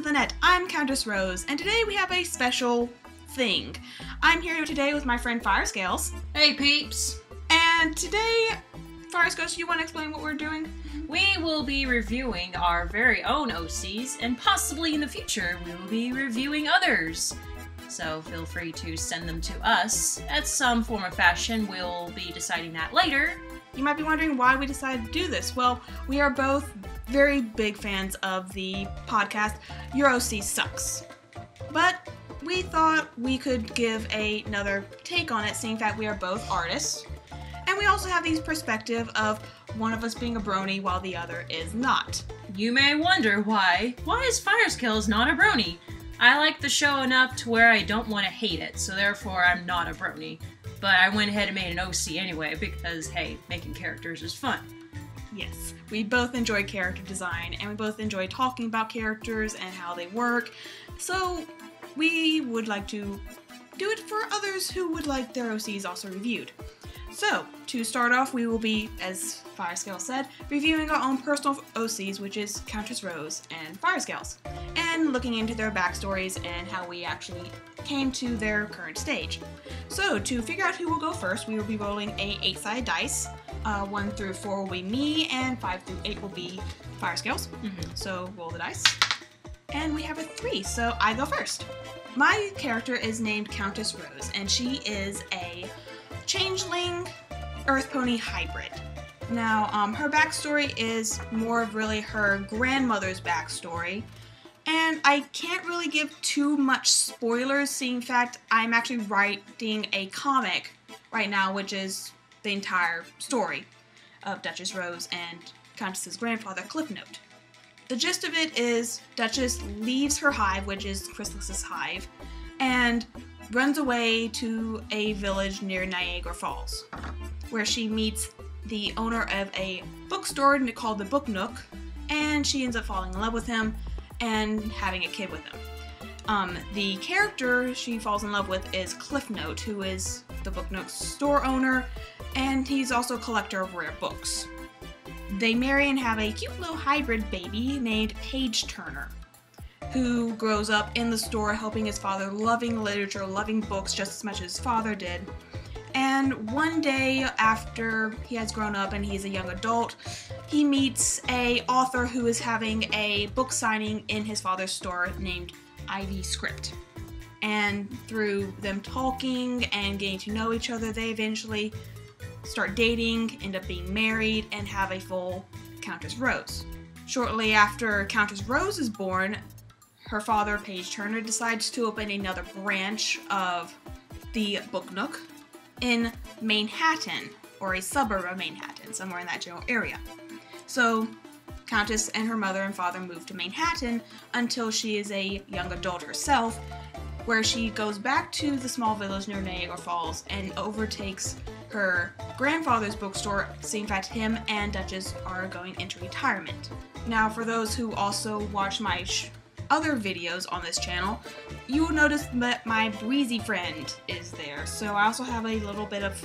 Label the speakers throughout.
Speaker 1: of the net, I'm Countess Rose, and today we have a special thing. I'm here today with my friend Firescales.
Speaker 2: Hey peeps!
Speaker 1: And today, Firescales, do you want to explain what we're doing?
Speaker 2: We will be reviewing our very own OCs, and possibly in the future we will be reviewing others. So feel free to send them to us at some form of fashion. We'll be deciding that later.
Speaker 1: You might be wondering why we decided to do this. Well, we are both very big fans of the podcast Your OC Sucks. But we thought we could give another take on it, seeing that we are both artists. And we also have these perspective of one of us being a brony while the other is not.
Speaker 2: You may wonder why. Why is Fireskills not a brony? I like the show enough to where I don't want to hate it, so therefore I'm not a brony. But I went ahead and made an OC anyway because, hey, making characters is fun.
Speaker 1: Yes, we both enjoy character design, and we both enjoy talking about characters and how they work, so we would like to do it for others who would like their OCs also reviewed. So, to start off, we will be, as Firescales said, reviewing our own personal OCs, which is CountessRose and Firescales, and looking into their backstories and how we actually came to their current stage. So, to figure out who will go first, we will be rolling a 8-sided dice. 1 through 4 will be me, and 5 through 8 will be Firescales. So, roll the dice. And we have a 3, so I go first. My character is named CountessRose, and she is a changeling earth pony hybrid. Now, her backstory is more of really her grandmother's backstory, and I can't really give too much spoilers, seeing fact I'm actually writing a comic right now, which is the entire story of Duchess Rose and Countess's grandfather, Cliff Note. The gist of it is Duchess leaves her hive, which is Chrysalis's hive, and runs away to a village near Niagara Falls, where she meets the owner of a bookstore called the Book Nook, and she ends up falling in love with him and having a kid with him. The character she falls in love with is Cliff Note, who is the Book Nook's store owner, and he's also a collector of rare books. They marry and have a cute little hybrid baby named Paige Turner, who grows up in the store helping his father, loving literature, loving books just as much as his father did. And one day after he has grown up and he's a young adult, he meets a author who is having a book signing in his father's store named Ivy Script. And through them talking and getting to know each other, they eventually start dating, end up being married, and have a full Countess Rose. Shortly after Countess Rose is born, her father, Paige Turner, decides to open another branch of the Book Nook in Manhattan, or a suburb of Manhattan, somewhere in that general area. So, Countess and her mother and father move to Manhattan until she is a young adult herself, where she goes back to the small village near Niagara Falls and overtakes her grandfather's bookstore, seeing that him and Duchess are going into retirement. Now, for those who also watch my other videos on this channel, you will notice that my breezy friend is there. So I also have a little bit of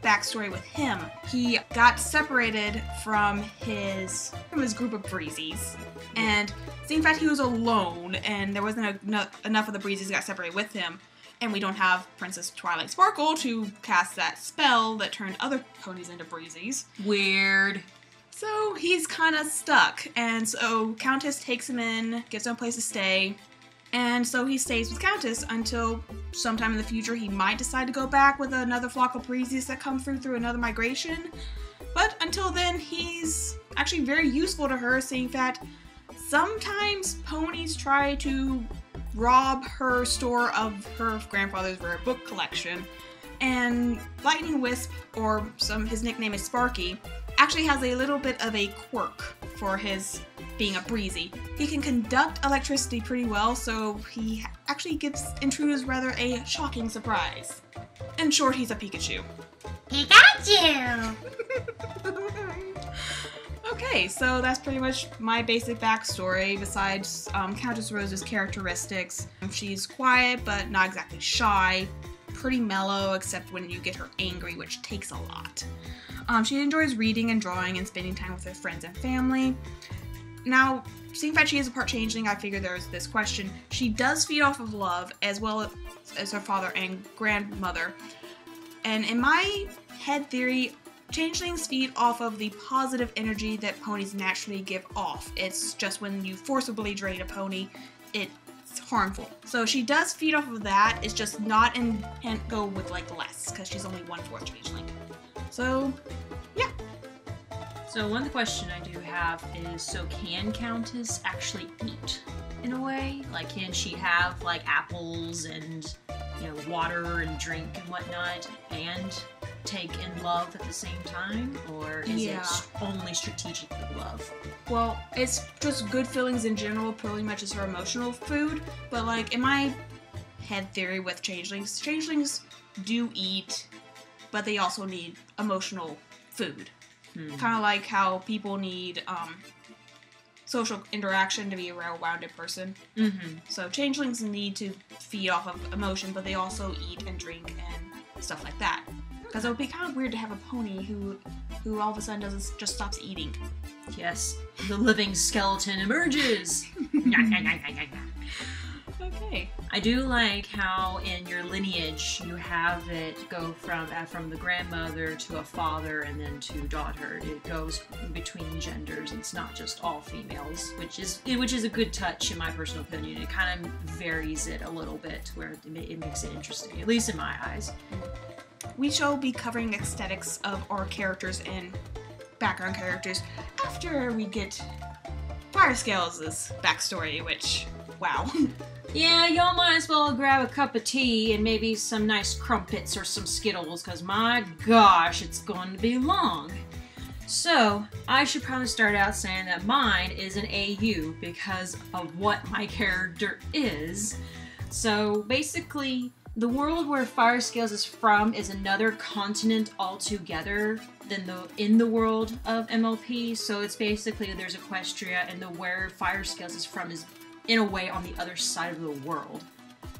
Speaker 1: backstory with him. He got separated from his group of breezies, and seeing that he was alone and there wasn't enough of the breezies got separated with him, and we don't have Princess Twilight Sparkle to cast that spell that turned other ponies into breezies.
Speaker 2: Weird.
Speaker 1: So he's kind of stuck, and so Countess takes him in, gives him a place to stay, and so he stays with Countess until sometime in the future he might decide to go back with another flock of breezies that come through another migration. But until then, he's actually very useful to her, seeing that sometimes ponies try to rob her store of her grandfather's rare book collection, and Lightning Wisp, or his nickname is Sparky, actually has a little bit of a quirk for his being a breezy. He can conduct electricity pretty well, so he actually gives intruders rather a shocking surprise. In short, he's a Pikachu.
Speaker 3: Pikachu!
Speaker 1: Okay, so that's pretty much my basic backstory, besides Countess Rose's characteristics. She's quiet, but not exactly shy. Pretty mellow, except when you get her angry, which takes a lot. She enjoys reading and drawing and spending time with her friends and family. Now, seeing that she is a part changeling, I figure there's this question. She does feed off of love, as well as her father and grandmother. And in my head theory, changelings feed off of the positive energy that ponies naturally give off. It's just when you forcibly drain a pony, it's harmful. So she does feed off of that. It's just not and go with like less, because she's only 1/4 changeling. So, yeah.
Speaker 2: So one question I do have is, so can Countess actually eat in a way? Like, can she have like apples and, you know, water and drink and whatnot and take in love at the same time? Or is it only strategic with love?
Speaker 1: Well, it's just good feelings in general, pretty much is her emotional food. But like, in my head theory with changelings do eat, but they also need emotional food. Kind of like how people need social interaction to be a well-rounded person. So changelings need to feed off of emotion, but they also eat and drink and stuff like that. Because it would be kind of weird to have a pony who all of a sudden just stops eating.
Speaker 2: Yes, the living skeleton emerges.
Speaker 1: Okay.
Speaker 2: I do like how in your lineage you have it go from the grandmother to a father and then to daughter. It goes between genders. It's not just all females, which is a good touch in my personal opinion. It kind of varies it a little bit where it makes it interesting, at least in my eyes.
Speaker 1: We shall be covering aesthetics of our characters and background characters after we get Firescales' backstory, which, wow.
Speaker 2: Yeah, y'all might as well grab a cup of tea and maybe some nice crumpets or some Skittles, because my gosh, it's going to be long. So, I should probably start out saying that mine is an AU because of what my character is. So, basically, the world where Firescales is from is another continent altogether than in the world of MLP. So it's basically, there's Equestria, and where Firescales is from is in a way on the other side of the world.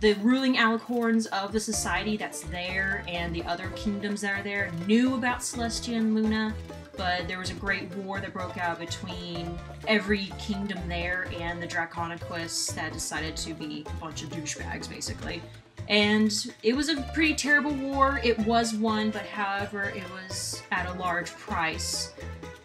Speaker 2: The ruling alicorns of the society that's there and the other kingdoms that are there knew about Celestia and Luna, but there was a great war that broke out between every kingdom there and the Draconiquists that decided to be a bunch of douchebags, basically. And it was a pretty terrible war. It was won, but however, it was at a large price.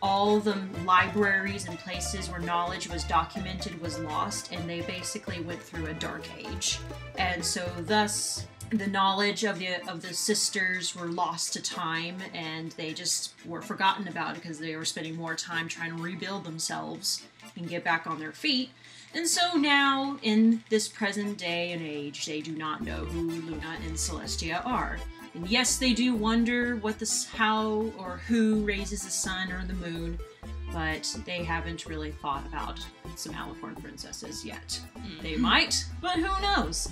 Speaker 2: All the libraries and places where knowledge was documented was lost, and they basically went through a dark age. And so thus, the knowledge of the sisters were lost to time, and they just were forgotten about because they were spending more time trying to rebuild themselves and get back on their feet. And so now, in this present day and age, they do not know who Luna and Celestia are. And yes, they do wonder how or who raises the sun or the moon, but they haven't really thought about some Alicorn princesses yet. They might, but who knows?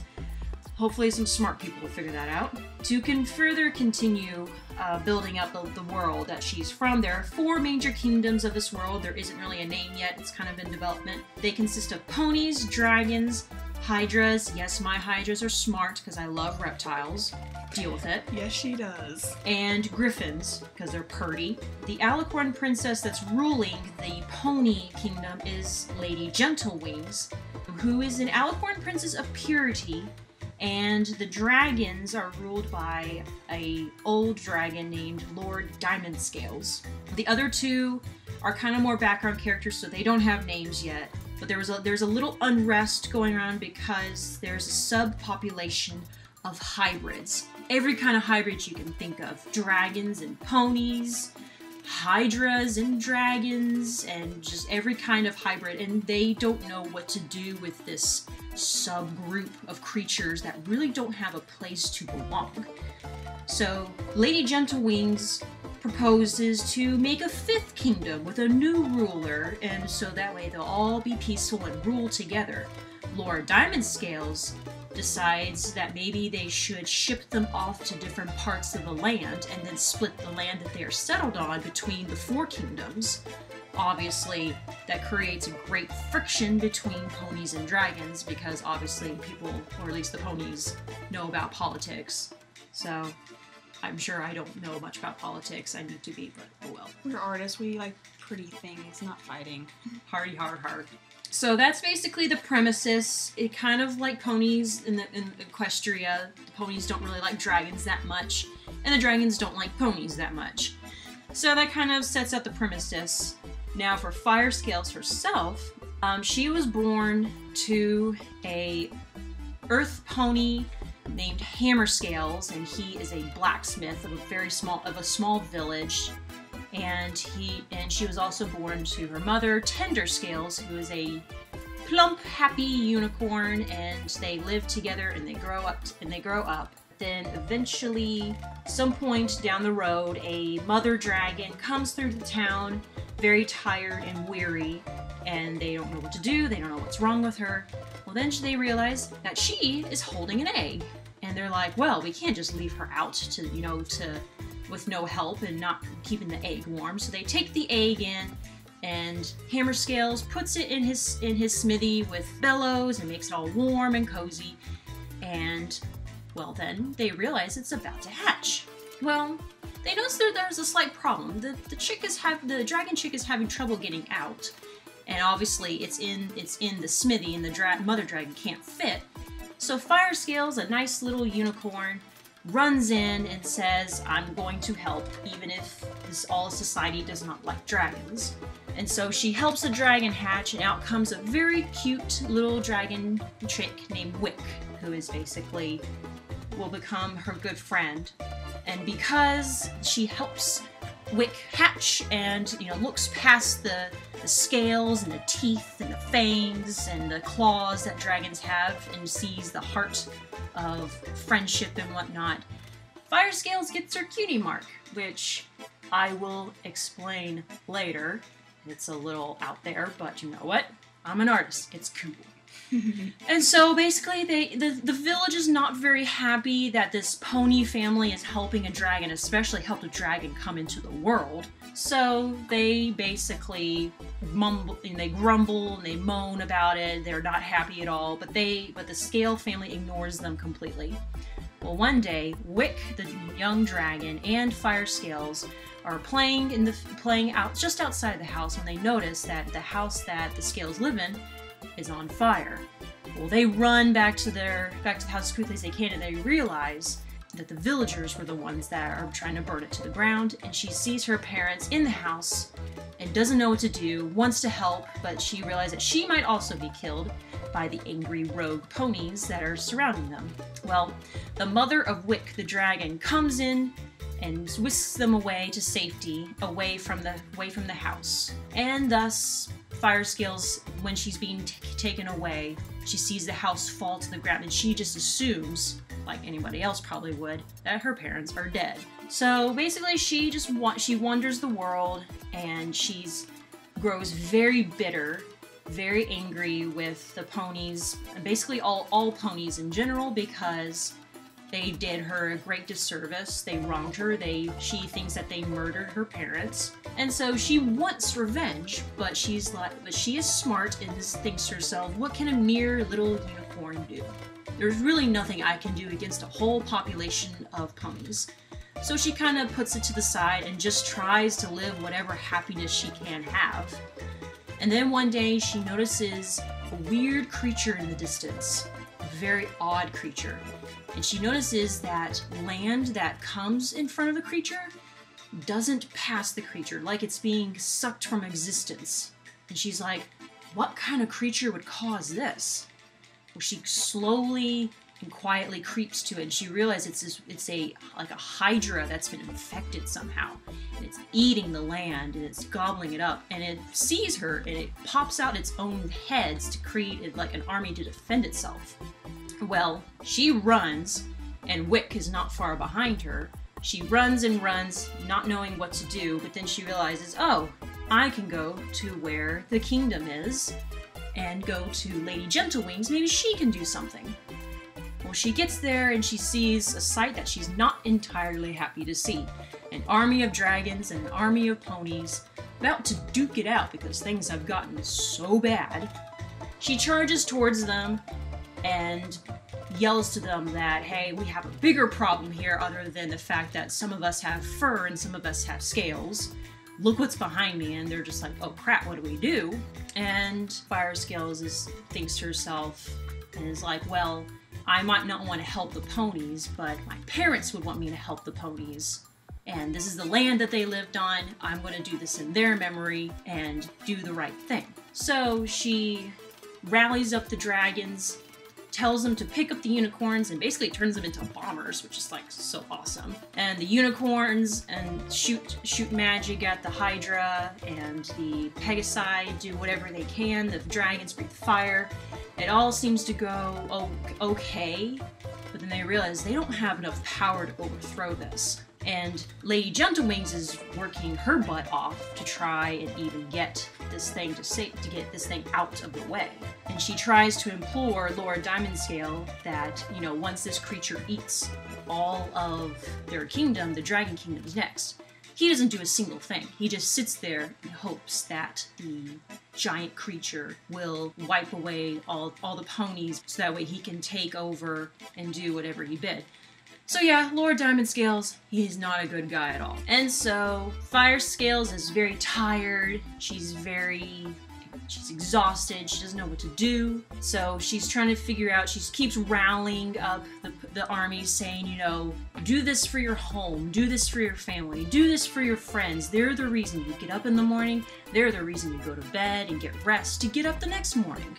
Speaker 2: Hopefully some smart people will figure that out. To further continue building up the world that she's from, there are 4 major kingdoms of this world. There isn't really a name yet, it's kind of in development. They consist of ponies, dragons, hydras. Yes, my hydras are smart because I love reptiles. Deal with it.
Speaker 1: Yes, she does.
Speaker 2: And griffins, because they're purty. The Alicorn princess that's ruling the pony kingdom is Lady Gentlewings, who is an Alicorn princess of purity. And the dragons are ruled by an old dragon named Lord Diamond Scales. The other 2 are kind of more background characters, so they don't have names yet. But there's a little unrest going on because there's a subpopulation of hybrids. Every kind of hybrid you can think of. Dragons and ponies, hydras and dragons, and just every kind of hybrid. And they don't know what to do with this subgroup of creatures that really don't have a place to belong. So Lady Gentlewings proposes to make a 5th kingdom with a new ruler, and so that way they'll all be peaceful and rule together. Lord Diamond Scales decides that maybe they should ship them off to different parts of the land and then split the land that they are settled on between the 4 kingdoms. Obviously, that creates a great friction between ponies and dragons because obviously people, or at least the ponies, know about politics. So I'm sure I don't know much about politics. I need to be, but oh well.
Speaker 1: We're artists. We pretty things, not fighting.
Speaker 2: Hardy, hard, hard. So that's basically the premises. It kind of like ponies in Equestria. The ponies don't really like dragons that much, and the dragons don't like ponies that much. So that kind of sets up the premises. Now for Fire Scales herself, she was born to a earth pony named Hammer Scales, and he is a blacksmith of a small village. And she was also born to her mother, Tender Scales, who is a plump, happy unicorn, and they live together and they grow up. Then eventually, some point down the road, a mother dragon comes through the town, very tired and weary, and they don't know what to do, they don't know what's wrong with her. Well, then they realize that she is holding an egg. And they're like, well, we can't just leave her out with no help and not keeping the egg warm. So they take the egg in, and Hammer Scales puts it in his smithy with bellows and makes it all warm and cozy. And, well, then they realize it's about to hatch. Well, they notice there's a slight problem. The dragon chick is having trouble getting out. And obviously it's in the smithy, and the mother dragon can't fit. So Fire Scales, a nice little unicorn, runs in and says, I'm going to help, even if all society does not like dragons. And so she helps the dragon hatch, and out comes a very cute little dragon chick named Wick, who is basically will become her good friend. And because she helps Wick hatch and, looks past the scales and the teeth and the fangs and the claws that dragons have and sees the heart of friendship and whatnot, Fire Scales gets her cutie mark, which I will explain later. It's a little out there, but you know what? I'm an artist. It's cool. And so basically the village is not very happy that this pony family is helping a dragon, especially help a dragon come into the world. So they basically mumble and they grumble and they moan about it. They're not happy at all, but the Scale family ignores them completely. Well, one day, Wick, the young dragon, and Fire Scales are playing out just outside the house when they notice that the house that the Scales live in is on fire. Well, they run back to the house as quickly as they can, and they realize that the villagers were the ones that are trying to burn it to the ground. And she sees her parents in the house and doesn't know what to do, wants to help, but she realizes that she might also be killed by the angry rogue ponies that are surrounding them. Well, the mother of Wick the dragon comes in and whisks them away to safety, away from the house. And thus, Fire Scales, when she's being taken away, she sees the house fall to the ground, and she just assumes, like anybody else probably would, that her parents are dead. So basically, she wanders the world, and grows very bitter, very angry with the ponies, and basically all ponies in general, because they did her a great disservice. They wronged her. She thinks that they murdered her parents. And so she wants revenge, but she is smart and thinks to herself, what can a mere little unicorn do? There's really nothing I can do against a whole population of ponies. So she kind of puts it to the side and just tries to live whatever happiness she can have. And then one day she notices a weird creature in the distance. A very odd creature. And she notices that land that comes in front of the creature doesn't pass the creature, like it's being sucked from existence. And she's like, what kind of creature would cause this? Well, she slowly and quietly creeps to it, and she realizes it's like a hydra that's been infected somehow. And it's eating the land, and it's gobbling it up, and it sees her, and it pops out its own heads to create like an army to defend itself. Well, she runs, and Wick is not far behind her. She runs and runs, not knowing what to do, but then she realizes, oh, I can go to where the kingdom is, and go to Lady Gentlewings. Maybe she can do something. Well, she gets there, and she sees a sight that she's not entirely happy to see. An army of dragons and an army of ponies about to duke it out because things have gotten so bad. She charges towards them and yells to them that, hey, we have a bigger problem here other than the fact that some of us have fur and some of us have scales. look what's behind me, and they're just like, oh crap, what do we do? And Fire Scales thinks to herself and is like, well, I might not want to help the ponies, but my parents would want me to help the ponies. And this is the land that they lived on. I'm going to do this in their memory and do the right thing. So she rallies up the dragons, tells them to pick up the unicorns, and basically turns them into bombers, which is like so awesome. And the unicorns and shoot magic at the Hydra, and the Pegasi do whatever they can. The dragons breathe fire. It all seems to go okay, but then they realize they don't have enough power to overthrow this. And Lady Gentlewings is working her butt off to try and even get this thing to get this thing out of the way. And she tries to implore Lord Diamondscale that, you know, once this creature eats all of their kingdom, the Dragon Kingdom's next. He doesn't do a single thing. He just sits there and hopes that the giant creature will wipe away all the ponies so that way he can take over and do whatever he bid. So yeah, Lord Diamondscales, he's not a good guy at all. And so Fire Scales is very tired. She's exhausted. She doesn't know what to do. So she's trying to figure out, she keeps rallying up the armies saying, you know, do this for your home, do this for your family, do this for your friends. They're the reason you get up in the morning. They're the reason you go to bed and get rest to get up the next morning.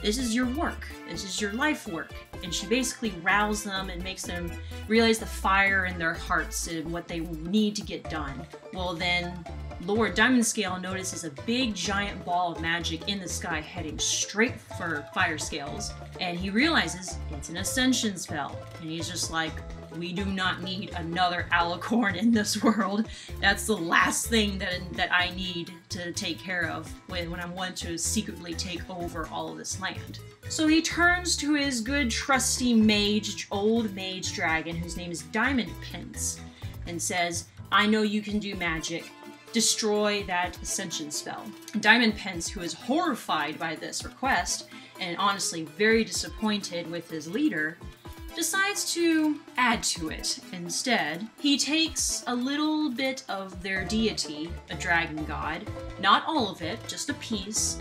Speaker 2: This is your work. This is your life work. And she basically rouse them and makes them realize the fire in their hearts and what they need to get done. Well, then Lord Diamondscale notices a big giant ball of magic in the sky heading straight for Fire Scales. And he realizes it's an ascension spell. And he's just like, we do not need another alicorn in this world. That's the last thing that I need to take care of when I want to secretly take over all of this land. So he turns to his good trusty old mage dragon, whose name is Diamond Pence, and says, I know you can do magic. Destroy that ascension spell. Diamond Pence, who is horrified by this request, and honestly very disappointed with his leader, decides to add to it instead. He takes a little bit of their deity, a dragon god, not all of it, just a piece,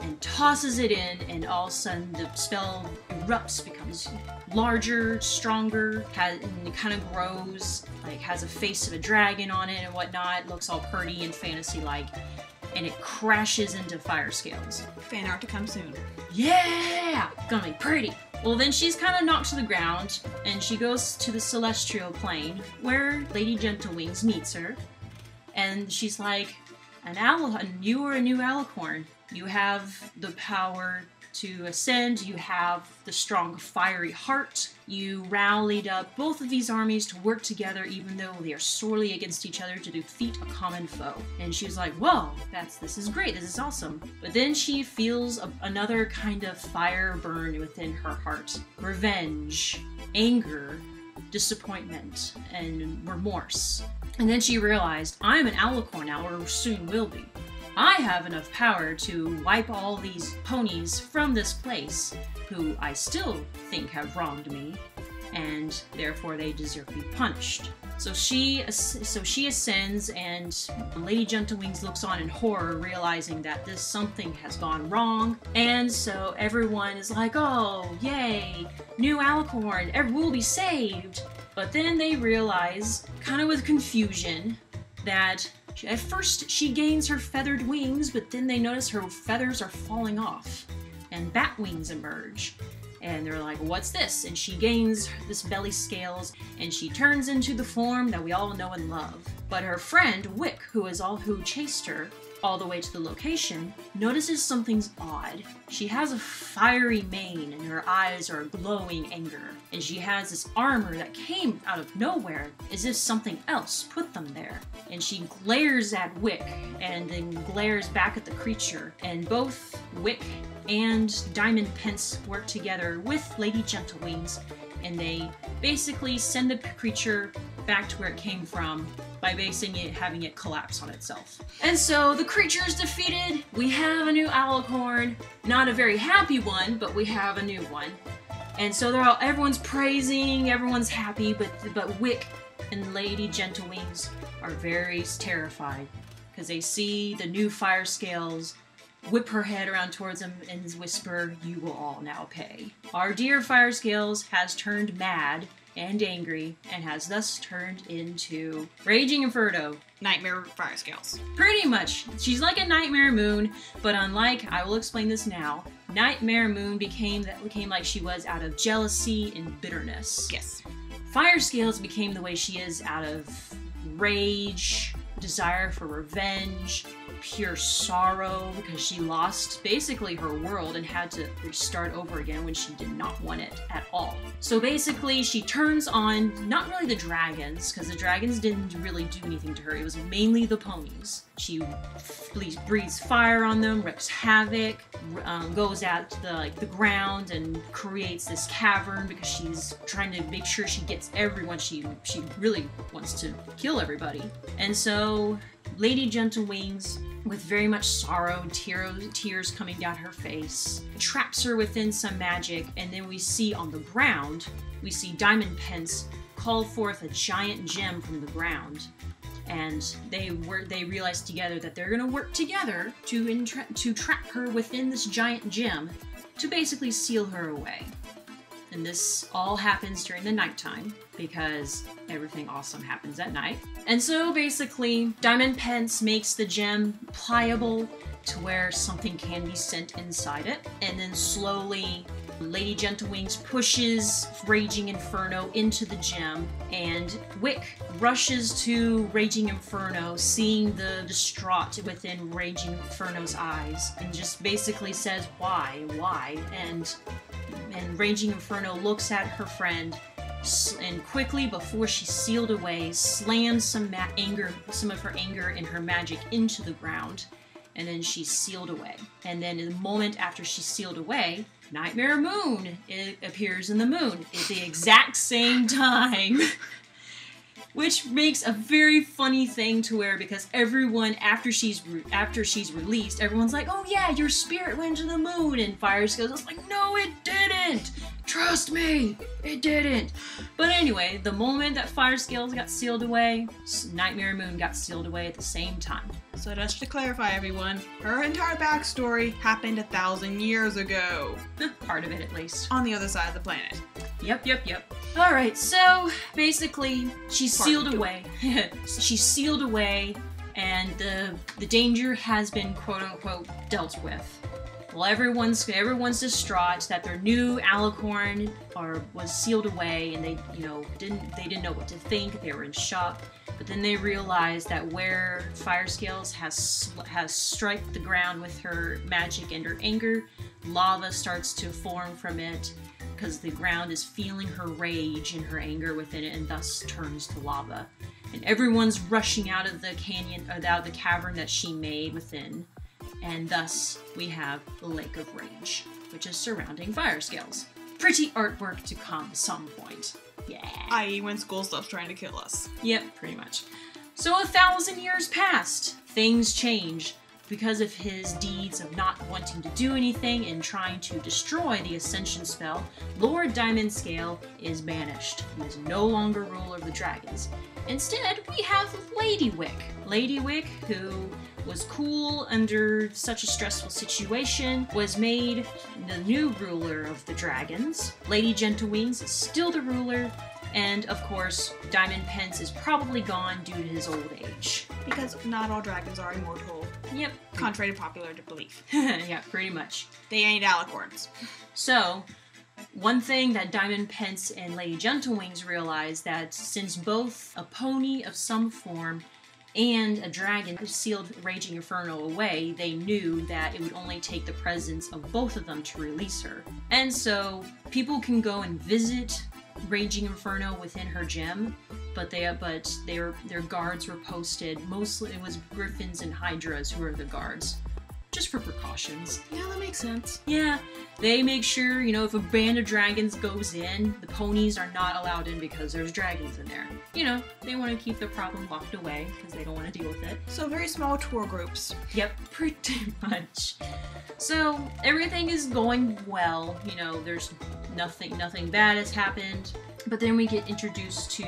Speaker 2: and tosses it in, and all of a sudden the spell erupts, becomes larger, stronger, and it kind of grows, like has a face of a dragon on it and whatnot, looks all pretty and fantasy-like, and it crashes into Fire Scales.
Speaker 1: Fan art to come soon.
Speaker 2: Yeah! Gonna be pretty. Well, then she's kind of knocked to the ground, and she goes to the celestial plane, where Lady Gentlewings meets her, and she's like, you are a new alicorn. You have the power to ascend, you have the strong fiery heart, you rallied up both of these armies to work together even though they are sorely against each other to defeat a common foe. And she's like, whoa, this is great, this is awesome. But then she feels another kind of fire burn within her heart. Revenge, anger, disappointment, and remorse. And then she realized, I'm an alicorn now, or soon will be. I have enough power to wipe all these ponies from this place, who I still think have wronged me, and therefore they deserve to be punished. So she ascends, and Lady Gentlewings looks on in horror, realizing that something has gone wrong. And so everyone is like, oh, yay, new alicorn, we'll be saved. But then they realize, kind of with confusion, that at first she gains her feathered wings, but then they notice her feathers are falling off, and bat wings emerge. And they're like, what's this? And she gains this belly scales, and she turns into the form that we all know and love. But her friend, Wick, who chased her all the way to the location, notices something's odd. She has a fiery mane, and her eyes are glowing anger. And she has this armor that came out of nowhere, as if something else put them there. And she glares at Wick, and then glares back at the creature. And both Wick and Diamond Pence work together with Lady Gentlewings, and they basically send the creature back to where it came from by having it collapse on itself. And so the creature is defeated. We have a new alicorn. Not a very happy one, but we have a new one. And so everyone's praising, everyone's happy, but Wick and Lady Gentlewings are very terrified, because they see the new fire scales whip her head around towards them and whisper, "You will all now pay." Our dear fire scales has turned mad and angry and has thus turned into Raging Inferno.
Speaker 1: Nightmare fire scales.
Speaker 2: Pretty much. She's like a Nightmare Moon, but unlike, I will explain this now, Nightmare Moon became like she was out of jealousy and bitterness.
Speaker 1: Yes.
Speaker 2: Fire Scales became the way she is out of rage, desire for revenge, pure sorrow because she lost basically her world and had to start over again when she did not want it at all. So basically she turns on not really the dragons, because the dragons didn't really do anything to her. It was mainly the ponies. She breathes fire on them, wreaks havoc, goes at the ground and creates this cavern because she's trying to make sure she gets everyone. She really wants to kill everybody. And so Lady Gentlewings, with very much sorrow and tears coming down her face, traps her within some magic, and then we see on the ground, we see Diamond Pence call forth a giant gem from the ground. And they realize together that they're gonna work together to trap her within this giant gem to basically seal her away. And this all happens during the nighttime because everything awesome happens at night. And so basically, Diamond Pence makes the gem pliable to where something can be sent inside it. And then slowly, Lady Gentlewings pushes Raging Inferno into the gem, and Wick rushes to Raging Inferno, seeing the distraught within Raging Inferno's eyes, and just basically says, "Why? Why?" And Raging Inferno looks at her friend and quickly, before she's sealed away, slams some of her anger and her magic into the ground, and then she's sealed away. And then in the moment after she's sealed away, Nightmare Moon appears in the moon at the exact same time. Which makes a very funny thing to where, because everyone, after she's released, everyone's like, "Oh yeah, your spirit went to the moon," and Fire Scales is like, "No, it didn't! Trust me, it didn't!" But anyway, the moment that Fire Scales got sealed away, Nightmare Moon got sealed away at the same time.
Speaker 1: So just to clarify, everyone, her entire backstory happened 1,000 years ago.
Speaker 2: Part of it, at least.
Speaker 1: On the other side of the planet.
Speaker 2: Yep. Alright, so basically, she's sealed away. She's sealed away, and the danger has been quote-unquote dealt with. Well, everyone's distraught that their new alicorn was sealed away, and they didn't know what to think. They were in shock. But then they realized that where Fire Scales has struck the ground with her magic and her anger, lava starts to form from it, because the ground is feeling her rage and her anger within it, and thus turns to lava. And everyone's rushing out of the canyon, or out of the cavern that she made within, and thus we have the Lake of Rage, which is surrounding Fire Scales. Pretty artwork to come some point. Yeah.
Speaker 1: I.e. when school stops trying to kill us.
Speaker 2: Yep, pretty much. So 1,000 years passed. Things changed. Because of his deeds of not wanting to do anything and trying to destroy the Ascension spell, Lord Diamond Scale is banished and is no longer ruler of the dragons. Instead, we have Lady Wick. Lady Wick, who was cool under such a stressful situation, was made the new ruler of the dragons. Lady Gentlewings is still the ruler, and of course, Diamond Pence is probably gone due to his old age.
Speaker 1: Because not all dragons are immortal.
Speaker 2: Yep.
Speaker 1: Contrary to popular belief.
Speaker 2: Yeah, pretty much.
Speaker 1: They ain't alicorns.
Speaker 2: So, one thing that Diamond Pence and Lady Gentlewings realized, that since both a pony of some form and a dragon sealed Raging Inferno away, they knew that it would only take the presence of both of them to release her. And so, people can go and visit Raging Inferno within her gem, but their guards were posted. Mostly it was griffins and hydras who were the guards, just for precautions.
Speaker 1: Yeah, that makes sense.
Speaker 2: Yeah, they make sure, if a band of dragons goes in, the ponies are not allowed in because there's dragons in there. They want to keep the problem locked away because they don't want to deal with it.
Speaker 1: So very small tour groups.
Speaker 2: Yep, pretty much. So everything is going well. There's nothing bad has happened. But then we get introduced to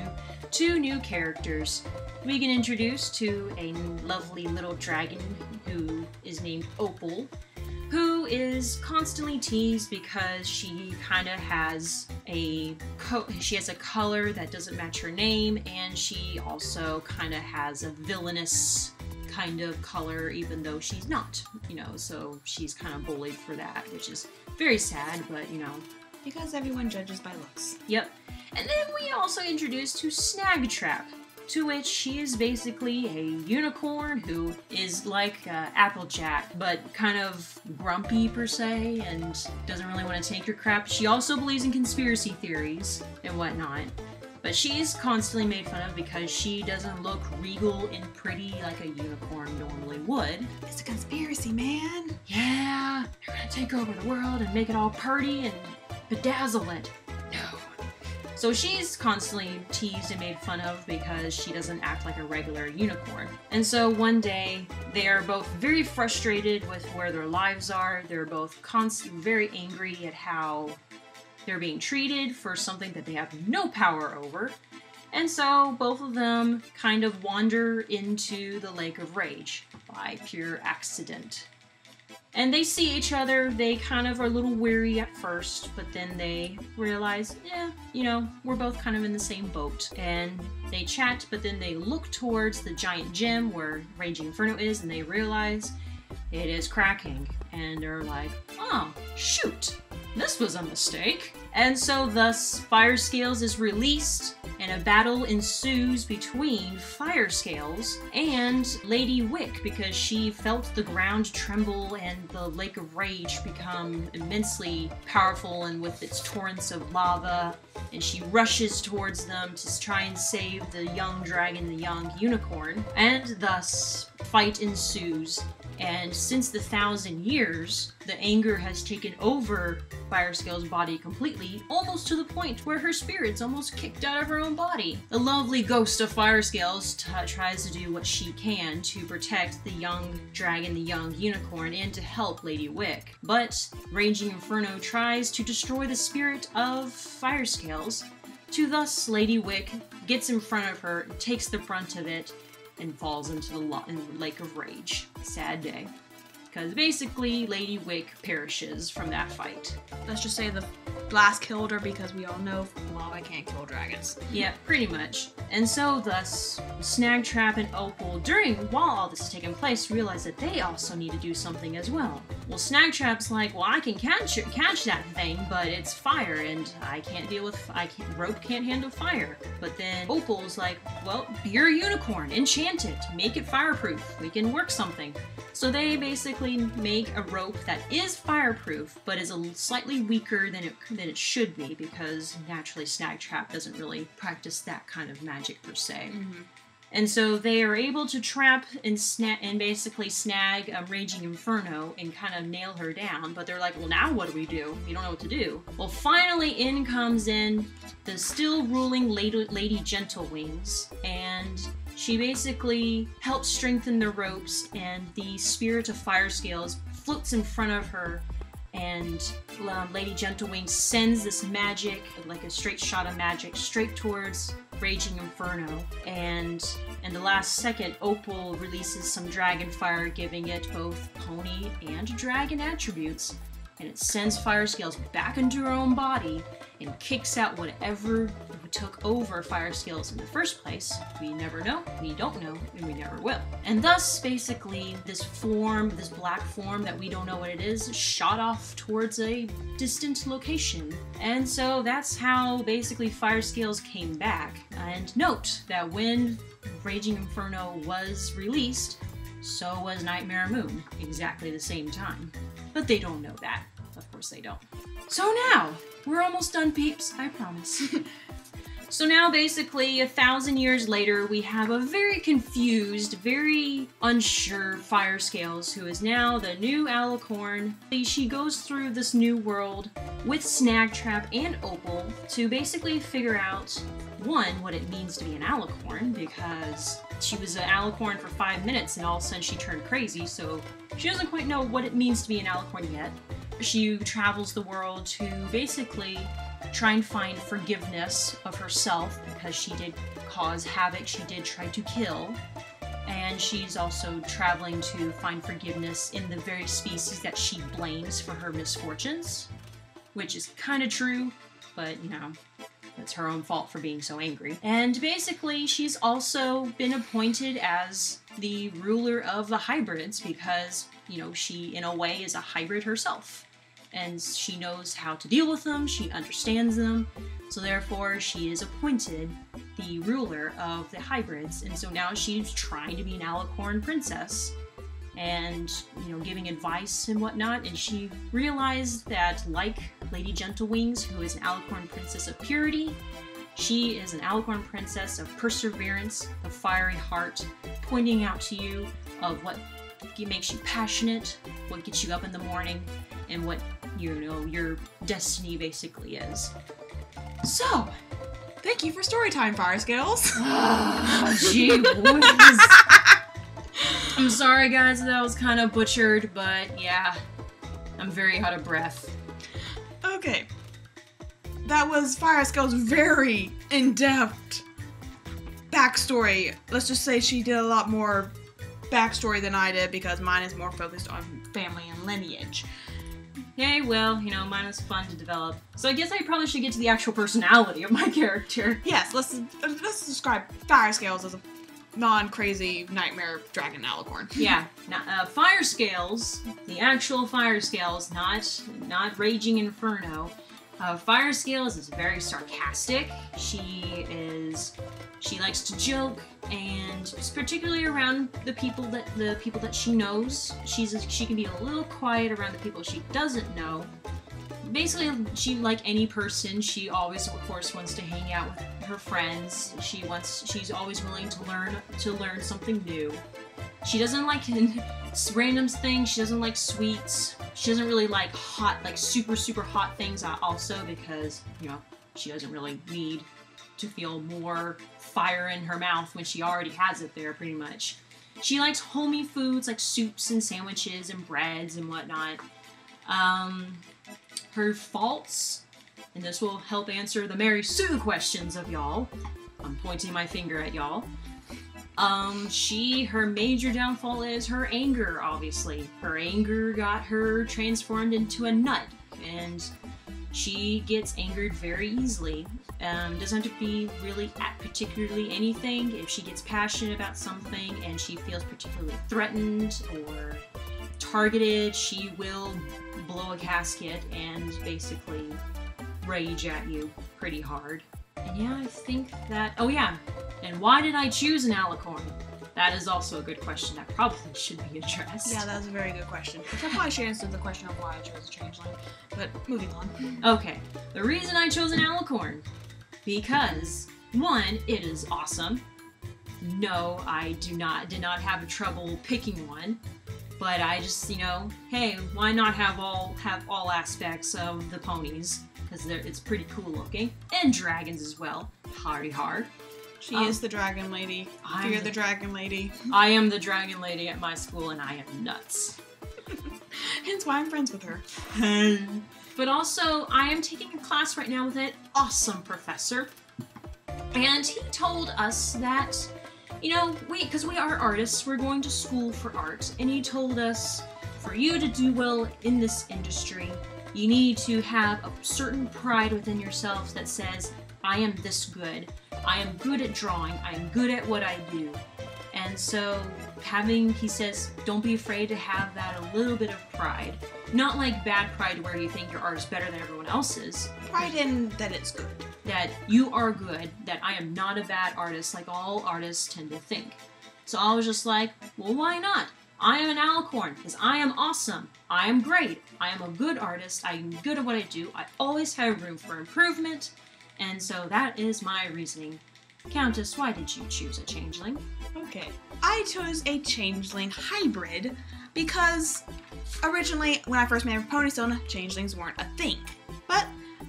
Speaker 2: two new characters. we get introduced to a lovely little dragon who is named Opal, who is constantly teased because she kind of has a color that doesn't match her name, and she also kind of has a villainous kind of color, even though she's not, so she's kind of bullied for that, which is very sad, but
Speaker 1: Because everyone judges by looks.
Speaker 2: Yep. And then we also introduced to Snagtrap, to which she is basically a unicorn who is like Applejack, but kind of grumpy per se, and doesn't really want to take your crap. She also believes in conspiracy theories and whatnot, but she's constantly made fun of because she doesn't look regal and pretty like a unicorn normally would.
Speaker 1: It's a conspiracy, man.
Speaker 2: Yeah, they're gonna take over the world and make it all pretty and bedazzle it. No. So she's constantly teased and made fun of because she doesn't act like a regular unicorn. And so one day, they are both very frustrated with where their lives are. They're both very angry at how they're being treated for something that they have no power over. And so both of them kind of wander into the Lake of Rage by pure accident. And they see each other, they kind of are a little weary at first, but then they realize, we're both kind of in the same boat. And they chat, but then they look towards the giant gem where Raging Inferno is, and they realize it is cracking. And they're like, oh, shoot, this was a mistake. And so thus, Fire Scales is released, and a battle ensues between Fire Scales and Lady Wick because she felt the ground tremble and the Lake of Rage become immensely powerful and with its torrents of lava, and she rushes towards them to try and save the young dragon, the young unicorn, and thus fight ensues. And since the 1,000 years, the anger has taken over Fire Scales' body completely, almost to the point where her spirit's almost kicked out of her own body. The lovely ghost of Fire Scales tries to do what she can to protect the young dragon, the young unicorn, and to help Lady Wick. But Raging Inferno tries to destroy the spirit of Fire Scales, to thus Lady Wick gets in front of her, takes the brunt of it, and falls into the Lake of Rage. Sad day. Because basically, Lady Wick perishes from that fight.
Speaker 1: Let's just say the blast killed her because we all know lava can't kill dragons.
Speaker 2: Yeah, pretty much. And so, thus, Snagtrap and Opal, while all this is taking place, realize that they also need to do something as well. Well, Snagtrap's like, well, I can catch that thing, but it's fire, and I can't deal with, rope can't handle fire. But then Opal's like, well, you're a unicorn, enchant it, make it fireproof, we can work something. So they basically make a rope that is fireproof, but is slightly weaker than it should be, because naturally Snagtrap doesn't really practice that kind of magic per se.
Speaker 1: Mm-hmm.
Speaker 2: And so they are able to trap and basically snag Raging Inferno and kind of nail her down. But they're like, well, now what do we do? We don't know what to do. Well, finally in comes the still ruling Lady Gentlewings, and she basically helps strengthen the ropes, and the spirit of Fire Scales floats in front of her, and Lady Gentlewings sends this magic, like a straight shot of magic, straight towards Raging Inferno, and in the last second, Opal releases some dragon fire, giving it both pony and dragon attributes, and it sends Fire Scales back into her own body and kicks out whatever took over Fire Scales in the first place. We never know, we don't know, and we never will. And thus, basically, this black form that we don't know what it is, shot off towards a distant location. And so that's how basically Fire Scales came back. And note that when Raging Inferno was released, so was Nightmare Moon, exactly the same time. But they don't know that. Of course they don't. So now, we're almost done, peeps, I promise. So now, basically, 1,000 years later, we have a very confused, very unsure Fire Scales, who is now the new Alicorn. She goes through this new world with Snagtrap and Opal to basically figure out, one, what it means to be an Alicorn, because she was an Alicorn for 5 minutes and all of a sudden she turned crazy, so she doesn't quite know what it means to be an Alicorn yet. she travels the world to basically try and find forgiveness of herself because she did cause havoc, she did try to kill. And she's also traveling to find forgiveness in the very species that she blames for her misfortunes, which is kind of true, but, you know, that's her own fault for being so angry. And basically, she's also been appointed as the ruler of the hybrids because, you know, she, in a way, is a hybrid herself. And she knows how to deal with them, she understands them, so therefore she is appointed the ruler of the hybrids, and so now she's trying to be an Alicorn princess, and, you know, giving advice and whatnot, and she realized that, like Lady Gentlewings, who is an Alicorn princess of purity, she is an Alicorn princess of perseverance, of fiery heart, pointing out to you of what makes you passionate, what gets you up in the morning, and what, you know, your destiny basically is.
Speaker 1: So, thank you for story time, Fire Scales.
Speaker 2: Gee whiz. I'm sorry, guys, that was kind of butchered, but yeah, I'm very out of breath.
Speaker 1: Okay. That was Fire Scales' very in-depth backstory. Let's just say she did a lot more backstory than I did because mine is more focused on family and lineage.
Speaker 2: Yay, well, you know, mine was fun to develop. So I guess I probably should get to the actual personality of my character.
Speaker 1: Yes, let's describe Fire Scales as a non-crazy nightmare dragon alicorn.
Speaker 2: Yeah, now, Fire Scales, the actual Fire Scales, not Raging Inferno. Fire Scales is very sarcastic. She likes to joke, and particularly around the people that she knows. She can be a little quiet around the people she doesn't know. Basically, she, like any person, she always, of course, wants to hang out with her friends. She's always willing to learn something new. She doesn't like random things. She doesn't like sweets. She doesn't really like hot, like super, super hot things also because, you know, she doesn't really need to feel more fire in her mouth when she already has it there, pretty much. She likes homey foods like soups and sandwiches and breads and whatnot. Her faults, and this will help answer the Mary Sue questions of y'all. I'm pointing my finger at y'all. Her major downfall is her anger, obviously. Her anger got her transformed into a nut, and she gets angered very easily. Doesn't have to be really at particularly anything. If she gets passionate about something and she feels particularly threatened or targeted, she will blow a gasket and basically rage at you pretty hard. And yeah, I think that... Oh yeah, and why did I choose an alicorn? That is also a good question that probably should be addressed.
Speaker 1: Yeah, that was a very good question. Which I probably should answer the question of why I chose a changeling, but moving on.
Speaker 2: Okay, the reason I chose an alicorn, because, one, it is awesome. No, I did not have trouble picking one, but I just, you know, hey, why not have all aspects of the ponies? Because it's pretty cool looking, and dragons as well. Hardy hard.
Speaker 1: She is the dragon lady. Fear the dragon lady.
Speaker 2: I am the dragon lady at my school, and I am nuts.
Speaker 1: Hence why I'm friends with her.
Speaker 2: But also, I am taking a class right now with an awesome professor, and he told us that, you know, because we are artists, we're going to school for art, and he told us, for you to do well in this industry, you need to have a certain pride within yourself that says, I am this good. I am good at drawing. I am good at what I do. And so he says, don't be afraid to have that a little bit of pride. Not like bad pride where you think your art is better than everyone else's.
Speaker 1: Pride in that it's good.
Speaker 2: That you are good, that I am not a bad artist like all artists tend to think. So I was just like, well, why not? I am an alicorn, because I am awesome. I am great. I am a good artist. I am good at what I do. I always have room for improvement. And so that is my reasoning. Countess, why did you choose a changeling?
Speaker 1: Okay. I chose a changeling hybrid because originally, when I first made Ponystone, changelings weren't a thing. But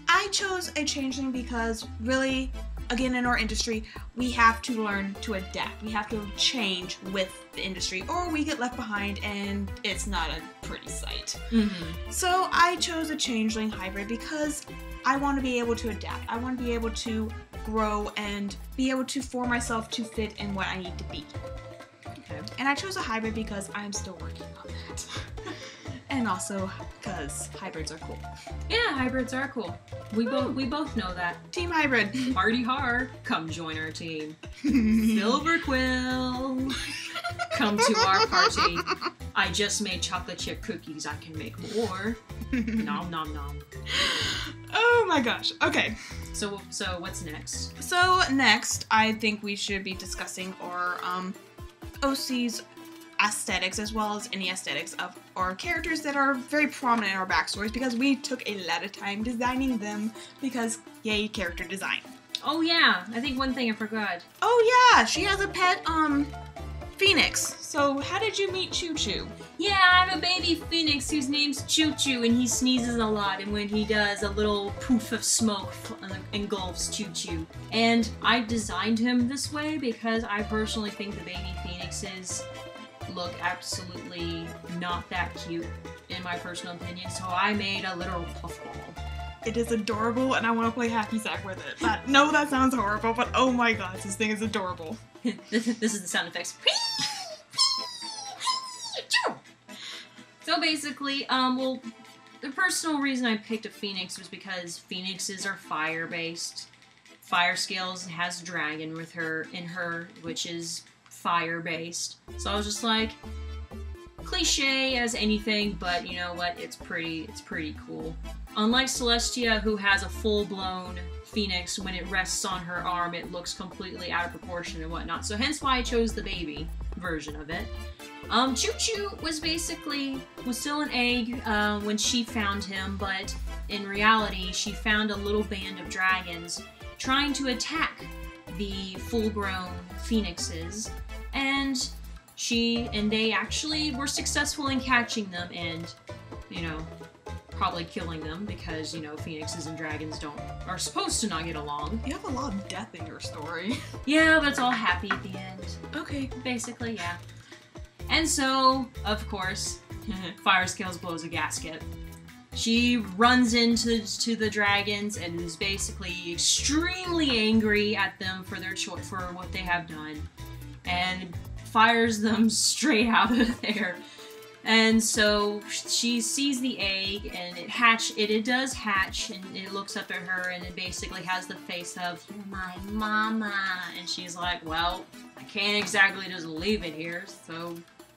Speaker 1: I chose a changeling because really, again, in our industry, we have to learn to adapt. We have to change with the industry, or we get left behind and it's not a pretty sight. So I chose a changeling hybrid because I want to be able to adapt. I want to be able to grow and be able to form myself to fit in what I need to be.
Speaker 2: Okay.
Speaker 1: And I chose a hybrid because I'm still working on that. And also because hybrids are cool.
Speaker 2: Yeah, hybrids are cool. We both know that.
Speaker 1: Team hybrid.
Speaker 2: Party hard. Come join our team. Silver Quill. Come to our party. I just made chocolate chip cookies. I can make more. Nom nom nom.
Speaker 1: Oh my gosh. Okay.
Speaker 2: So what's next?
Speaker 1: So next, I think we should be discussing our OC's aesthetics, as well as any aesthetics of our characters that are very prominent in our backstories, because we took a lot of time designing them, because yay, character design.
Speaker 2: Oh yeah, I think one thing I forgot.
Speaker 1: Oh yeah, she has a pet, Phoenix. So how did you meet Choo Choo?
Speaker 2: Yeah, I have a baby Phoenix whose name's Choo Choo, and he sneezes a lot, and when he does, a little poof of smoke engulfs Choo Choo. And I designed him this way because I personally think the baby Phoenixes look absolutely not that cute, in my personal opinion, so I made a literal puffball.
Speaker 1: It is adorable, and I want to play hacky sack with it. No, that sounds horrible, but oh my god, this thing is adorable.
Speaker 2: This is the sound effects. So basically, well, the personal reason I picked a Phoenix was because Phoenixes are fire-based. Fire Scales has a dragon with her in her, which is fire-based. So I was just like, cliche as anything, but you know what? It's pretty cool. Unlike Celestia, who has a full-blown Phoenix, when it rests on her arm, it looks completely out of proportion and whatnot. So hence why I chose the baby version of it. Choo Choo was still an egg when she found him, but in reality, she found a little band of dragons trying to attack the full-grown phoenixes, and they actually were successful in catching them and, you know, probably killing them because, you know, phoenixes and dragons are supposed to not get along.
Speaker 1: You have a lot of death in your story.
Speaker 2: Yeah, but it's all happy at the end.
Speaker 1: Okay.
Speaker 2: Basically, yeah. And so, of course, Fire Scales blows a gasket. She runs into the dragons and is basically extremely angry at them for what they have done, and fires them straight out of there. And so she sees the egg, and it does hatch, and it looks up at her, and it basically has the face of, "You're my mama," and she's like, well, I can't exactly just leave it here, so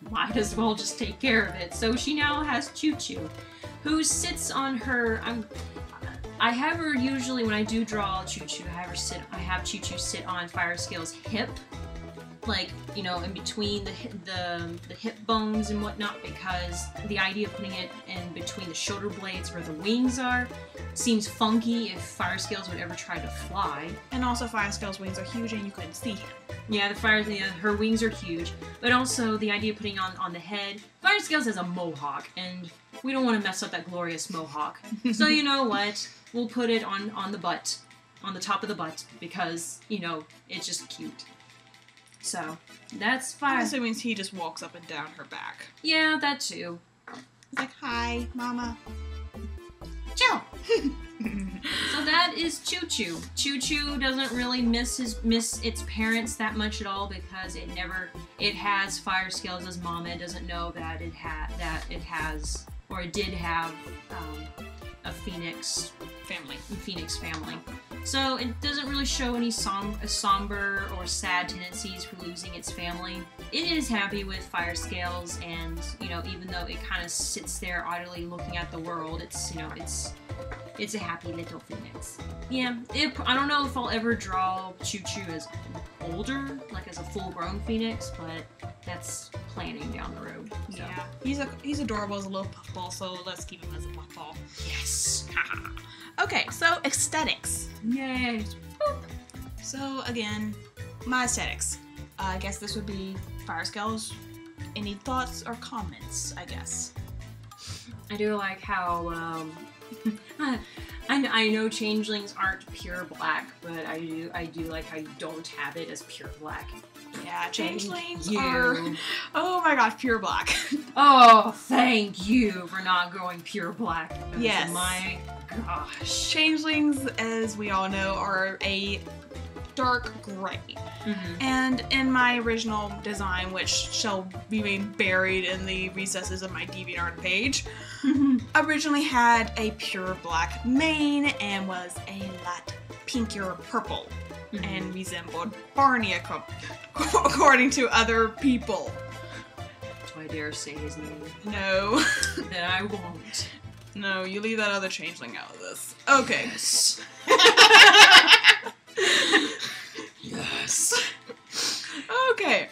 Speaker 2: might as well just take care of it. So she now has Choo Choo, who sits on her. I have her usually when I do draw Choo Choo. I have Choo Choo sit on Fire Scale's hip, like, you know, in between the hip bones and whatnot, because the idea of putting it in between the shoulder blades where the wings are seems funky if Fire Scales would ever try to fly.
Speaker 1: And also, Fire Scales' wings are huge and you couldn't see him.
Speaker 2: Yeah, her wings are huge, but also the idea of putting on the head. Fire Scales has a mohawk, and we don't want to mess up that glorious mohawk. So you know what? We'll put it on the butt, on the top of the butt, because, you know, it's just cute. So that's Fire.
Speaker 1: I'm assuming he just walks up and down her back.
Speaker 2: Yeah, that too.
Speaker 1: He's like, "Hi, Mama."
Speaker 3: Choo.
Speaker 2: So that is Choo Choo. Choo Choo doesn't really miss its parents that much at all, because it has Fire Scales as mama. It doesn't know that it did have a Phoenix family. So it doesn't really show any somber or sad tendencies for losing its family. It is happy with Fire Scales, and, you know, even though it kind of sits there idly looking at the world, it's, you know, it's a happy little Phoenix. Yeah, I don't know if I'll ever draw Choo Choo as older, like as a full-grown Phoenix, but that's planning down the road. So.
Speaker 1: Yeah, he's adorable as a little puffball, so let's keep him as a puffball.
Speaker 2: Yes.
Speaker 1: Okay, so aesthetics.
Speaker 2: Yay.
Speaker 1: So again, my aesthetics. I guess this would be Fire Scales. Any thoughts or comments, I guess?
Speaker 2: I do like how, I I know changelings aren't pure black, but I do like how you don't have it as pure black.
Speaker 1: Yeah, changelings
Speaker 2: You.
Speaker 1: are, oh my gosh, pure black.
Speaker 2: Oh, thank you for not going pure black. Because
Speaker 1: Yes.
Speaker 2: My gosh.
Speaker 1: Changelings, as we all know, are a dark gray.
Speaker 2: Mm-hmm.
Speaker 1: And in my original design, which shall remain buried in the recesses of my DeviantArt page, originally had a pure black mane and was a light pinkier purple and resembled Barney according to other people.
Speaker 2: Do I dare say his name?
Speaker 1: No.
Speaker 2: Then I won't.
Speaker 1: No, you leave that other changeling out of this. Okay.
Speaker 2: Yes. Yes.
Speaker 1: Okay.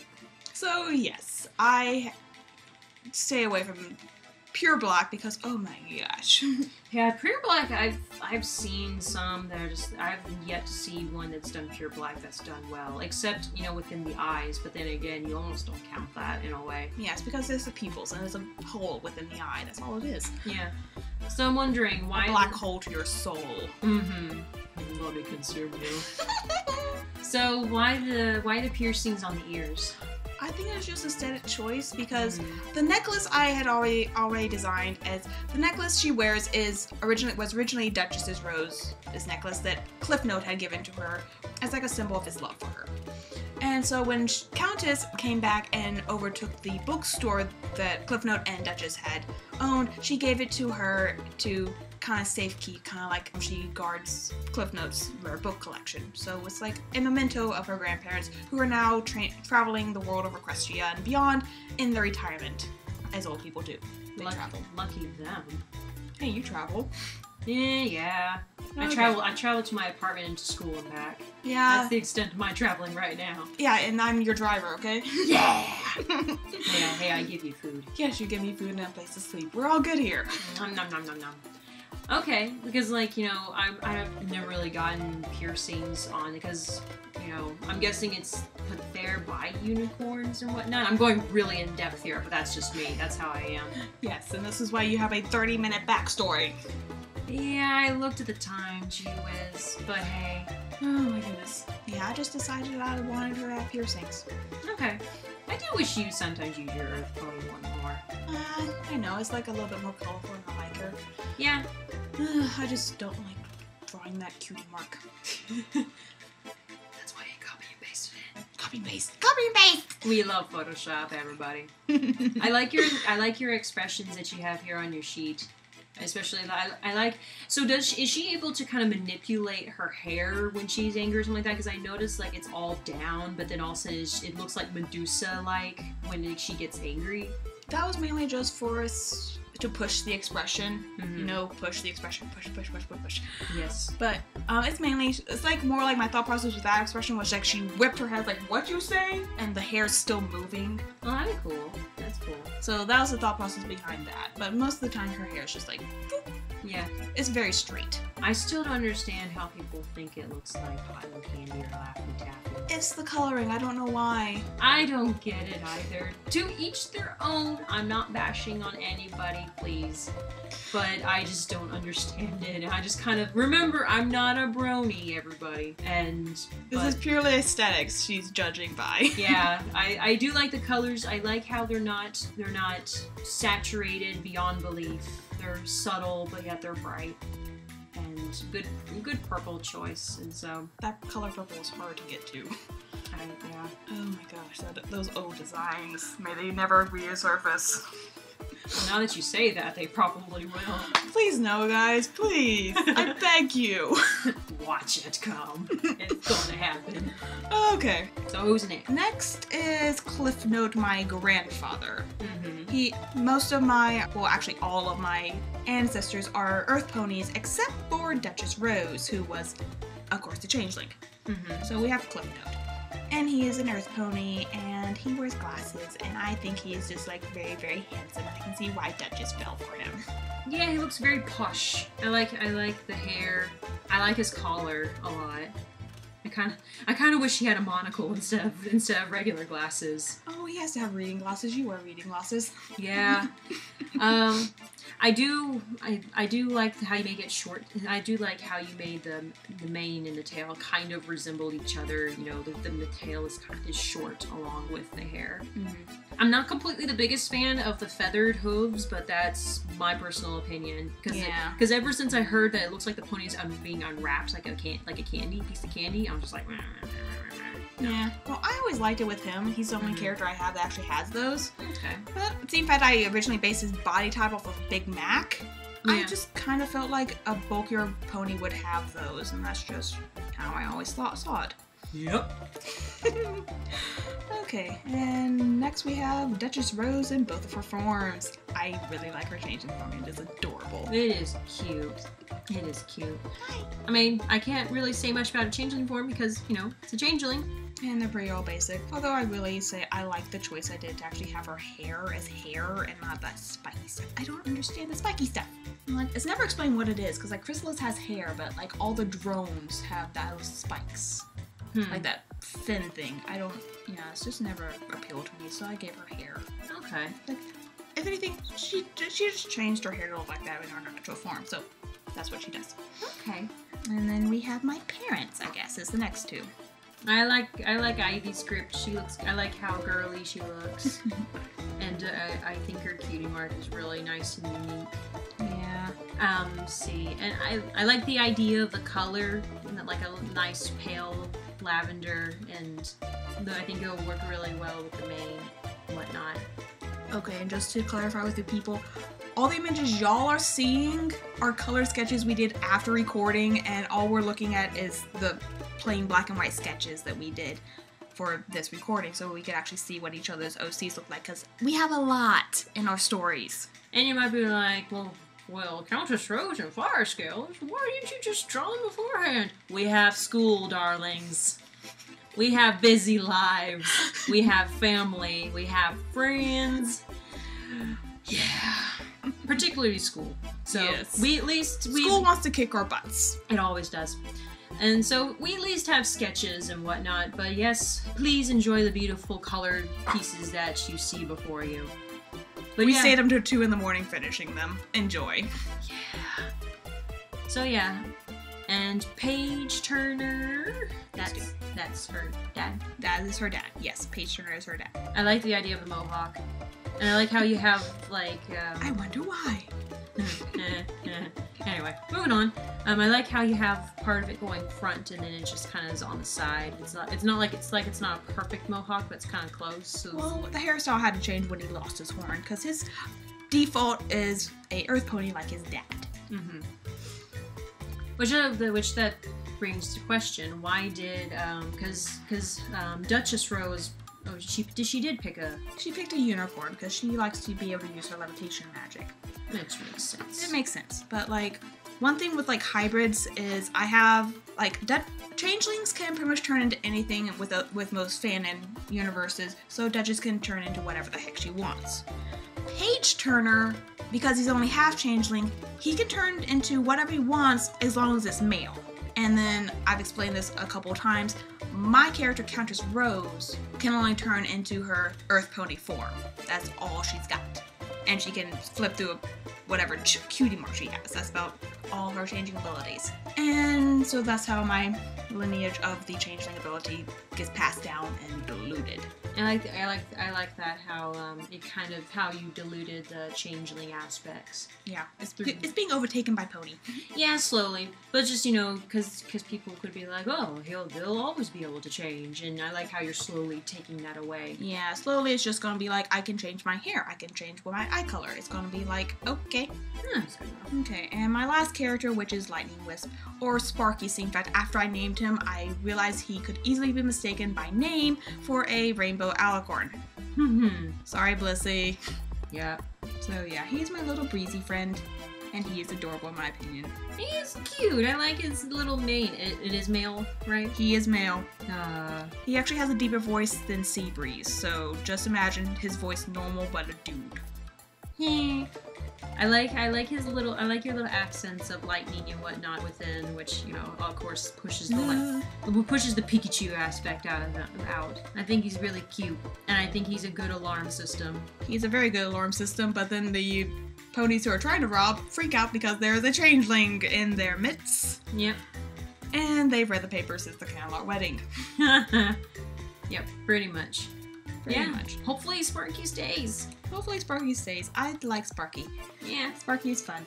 Speaker 1: So, yes, I stay away from pure black because, oh my gosh.
Speaker 2: Yeah, pure black. I've seen some that are just. I've yet to see one that's done pure black that's done well, except within the eyes. But then again, you almost don't count that in a way.
Speaker 1: Yes, because there's the pupils and there's a hole within the eye. That's all it is.
Speaker 2: Yeah. So I'm wondering why
Speaker 1: A black hole to your soul.
Speaker 2: Mm-hmm. Let me consume you. So why the piercings on the ears?
Speaker 1: I think it's just aesthetic choice because the necklace I had already designed as the necklace she wears was originally CountessRose's necklace that Cliff Note had given to her as like a symbol of his love for her. And so when Countess came back and overtook the bookstore that Cliff Note and Duchess had owned, she gave it to her to kind of safekeep, kind of like she guards Cliff Note's rare book collection. So it's like a memento of her grandparents who are now traveling the world of Equestria and beyond in their retirement, as old people do. They travel.
Speaker 2: Lucky them.
Speaker 1: Hey, you travel.
Speaker 2: Yeah.
Speaker 1: Okay.
Speaker 2: I travel to my apartment and to school and back.
Speaker 1: Yeah.
Speaker 2: That's the extent of my traveling right now.
Speaker 1: Yeah, and I'm your driver, okay?
Speaker 2: Yeah. Hey, I give you food.
Speaker 1: Yes, you give me food and a place to sleep. We're all good here.
Speaker 2: Nom nom nom nom nom. Okay, because I've never really gotten piercings on because I'm guessing it's put there by unicorns and whatnot. I'm going really in depth here, but that's just me. That's how I am.
Speaker 1: Yes, and this is why you have a 30-minute backstory.
Speaker 2: Yeah, I looked at the time, gee whiz, but hey.
Speaker 1: Oh my goodness. Yeah, I just decided I wanted her to have piercings.
Speaker 2: Okay. I do wish you sometimes use your Earth Pony one more.
Speaker 1: I know, it's like a little bit more colorful and I like her.
Speaker 2: Yeah.
Speaker 1: I just don't like drawing that cutie mark.
Speaker 2: That's why I copy and pasted it.
Speaker 1: Copy and paste.
Speaker 3: Copy and paste.
Speaker 2: We love Photoshop, everybody. I like your expressions that you have here on your sheet. Especially, I like. So is she able to kind of manipulate her hair when she's angry or something like that? Because I noticed like it's all down, but then also it looks like Medusa-like when she gets angry.
Speaker 1: That was mainly just for us to push the expression. Push the expression, push.
Speaker 2: Yes.
Speaker 1: But it's like more like my thought process with that expression was like she whipped her head like, what you say? And the hair's still moving.
Speaker 2: Oh, that'd be cool. That's cool.
Speaker 1: So that was the thought process behind that. But most of the time her hair is just like, boop.
Speaker 2: Yeah.
Speaker 1: It's very straight.
Speaker 2: I still don't understand how people think it looks like cotton candy or Laffy Taffy.
Speaker 1: It's the coloring. I don't know why.
Speaker 2: I don't get it either. To each their own. I'm not bashing on anybody, please. But I just don't understand it. I just kind of remember I'm not a brony, everybody.
Speaker 1: This is purely aesthetics she's judging by.
Speaker 2: Yeah, I do like the colors. I like how they're not saturated beyond belief. They're subtle, but yet they're bright. And good purple choice. And so
Speaker 1: That color purple is hard to get to.
Speaker 2: yeah.
Speaker 1: Oh my gosh, those old designs. May they never resurface.
Speaker 2: Well, now that you say that, they probably will.
Speaker 1: Please no, guys. Please. I beg you.
Speaker 2: Watch it come. It's gonna happen.
Speaker 1: Okay.
Speaker 2: So who's next?
Speaker 1: Next is Cliff Note, my grandfather.
Speaker 2: Mm-hmm.
Speaker 1: Actually all of my ancestors are Earth ponies except for Duchess Rose, who was, of course, the changeling.
Speaker 2: Mm-hmm.
Speaker 1: So we have Cliff Note. And he is an Earth pony, and he wears glasses, and I think he is just, like, very, very handsome. I can see why Duchess fell for him.
Speaker 2: Yeah, he looks very posh. I like the hair. I like his collar a lot. I kind of wish he had a monocle instead of regular glasses.
Speaker 1: Oh, he has to have reading glasses. You wear reading glasses.
Speaker 2: Yeah. I do like how you make it short. I do like how you made the mane and the tail kind of resemble each other. You know, the tail is short along with the hair.
Speaker 1: Mm-hmm.
Speaker 2: I'm not completely the biggest fan of the feathered hooves, but that's my personal opinion. Because ever since I heard that it looks like the pony's being unwrapped like a candy piece of candy, I'm just like.
Speaker 1: Yeah. Well, I always liked it with him. He's the only character I have that actually has those.
Speaker 2: Okay.
Speaker 1: But it seemed that I originally based his body type off of Big Mac.
Speaker 2: Yeah.
Speaker 1: I just kind of felt like a bulkier pony would have those, and that's just how I always saw it.
Speaker 2: Yep.
Speaker 1: Okay, and next we have CountessRose in both of her forms. I really like her changing form. It is adorable.
Speaker 2: It is cute. It is cute. I mean, I can't really say much about a changeling form because, you know, it's a changeling.
Speaker 1: And they're pretty all basic. Although I really say I like the choice I did to actually have her hair as hair and not that spiky stuff. I don't understand the spiky stuff. Like, it's never explained what it is, because like Chrysalis has hair, but like all the drones have those spikes. Like that fin thing. It's just never appealed to me, so I gave her hair.
Speaker 2: Okay.
Speaker 1: Like, if anything, she just changed her hair to look like that in her natural form, so that's what she does.
Speaker 2: Okay.
Speaker 1: And then we have my parents, I guess, is the next two.
Speaker 2: I like Ivy's script. I like how girly she looks. And I think her cutie mark is really nice and unique.
Speaker 1: Yeah.
Speaker 2: See, and I like the idea of the color, like a nice pale lavender, and I think it'll work really well with the mane and whatnot.
Speaker 1: Okay, and just to clarify with the people, all the images y'all are seeing are color sketches we did after recording, and all we're looking at is the plain black and white sketches that we did for this recording, so we could actually see what each other's OCs look like, because we have a lot in our stories.
Speaker 2: And you might be like, well, CountessRose and Fire Scales, why didn't you just draw them beforehand? We have school, darlings. We have busy lives. We have family. We have friends. Yeah. Particularly school. So
Speaker 1: yes.
Speaker 2: School
Speaker 1: wants to kick our butts.
Speaker 2: It always does. And so we at least have sketches and whatnot, but yes, please enjoy the beautiful colored pieces that you see before you. But
Speaker 1: we stayed up till 2 in the morning finishing them. Enjoy.
Speaker 2: Yeah. So yeah. And Paige Turner, that's her dad.
Speaker 1: That is her dad. Yes, Paige Turner is her dad.
Speaker 2: I like the idea of the mohawk. And I like how you have, like,
Speaker 1: I wonder why.
Speaker 2: Anyway, moving on. I like how you have part of it going front and then it just kind of is on the side. It's not a perfect mohawk, but it's kind of close. So
Speaker 1: well, the hairstyle had to change when he lost his horn, because his default is a earth pony like his dad.
Speaker 2: Mm-hmm. Which that brings to question, why did because CountessRose, she did pick a
Speaker 1: unicorn because she likes to be able to use her levitation magic.
Speaker 2: Which makes sense.
Speaker 1: It makes sense, but like one thing with like hybrids is I have like changelings can pretty much turn into anything with most fanon universes, so Duchess can turn into whatever the heck she wants. Page Turner, because he's only half changeling, he can turn into whatever he wants as long as it's male. And then I've explained this a couple of times. My character, CountessRose, can only turn into her Earth Pony form. That's all she's got. And she can flip through whatever cutie mark she has. That's about all her changing abilities. And so that's how my lineage of the changeling ability gets passed down and diluted.
Speaker 2: I like that how it kind of how you diluted the changeling aspects.
Speaker 1: Yeah, it's being overtaken by Pony.
Speaker 2: Yeah, slowly, but just because people could be like, oh, they'll always be able to change, and I like how you're slowly taking that away.
Speaker 1: Yeah, slowly it's just gonna be like I can change my hair, I can change my eye color. It's gonna be like okay. Okay, and my last character, which is Lightning Wisp, or Sparky. In fact, after I named him, I realized he could easily be mistaken by name for a rainbow alicorn. Sorry, Blissey.
Speaker 2: Yeah.
Speaker 1: So yeah, he's my little breezy friend, and he is adorable in my opinion.
Speaker 2: He is cute. I like his little mane. It is male, right?
Speaker 1: He is male. He actually has a deeper voice than Seabreeze, so just imagine his voice normal but a dude.
Speaker 2: I like your little accents of lightning and whatnot within, which of course pushes the Pikachu aspect out. I think he's really cute, and I think he's a good alarm system.
Speaker 1: He's a very good alarm system, but then the ponies who are trying to rob freak out because there's a changeling in their midst.
Speaker 2: Yep.
Speaker 1: And they've read the papers since the Camelot wedding.
Speaker 2: Yep, pretty much.
Speaker 1: Pretty much.
Speaker 2: Hopefully Sparky stays.
Speaker 1: Hopefully Sparky stays. I like Sparky.
Speaker 2: Yeah.
Speaker 1: Sparky's fun.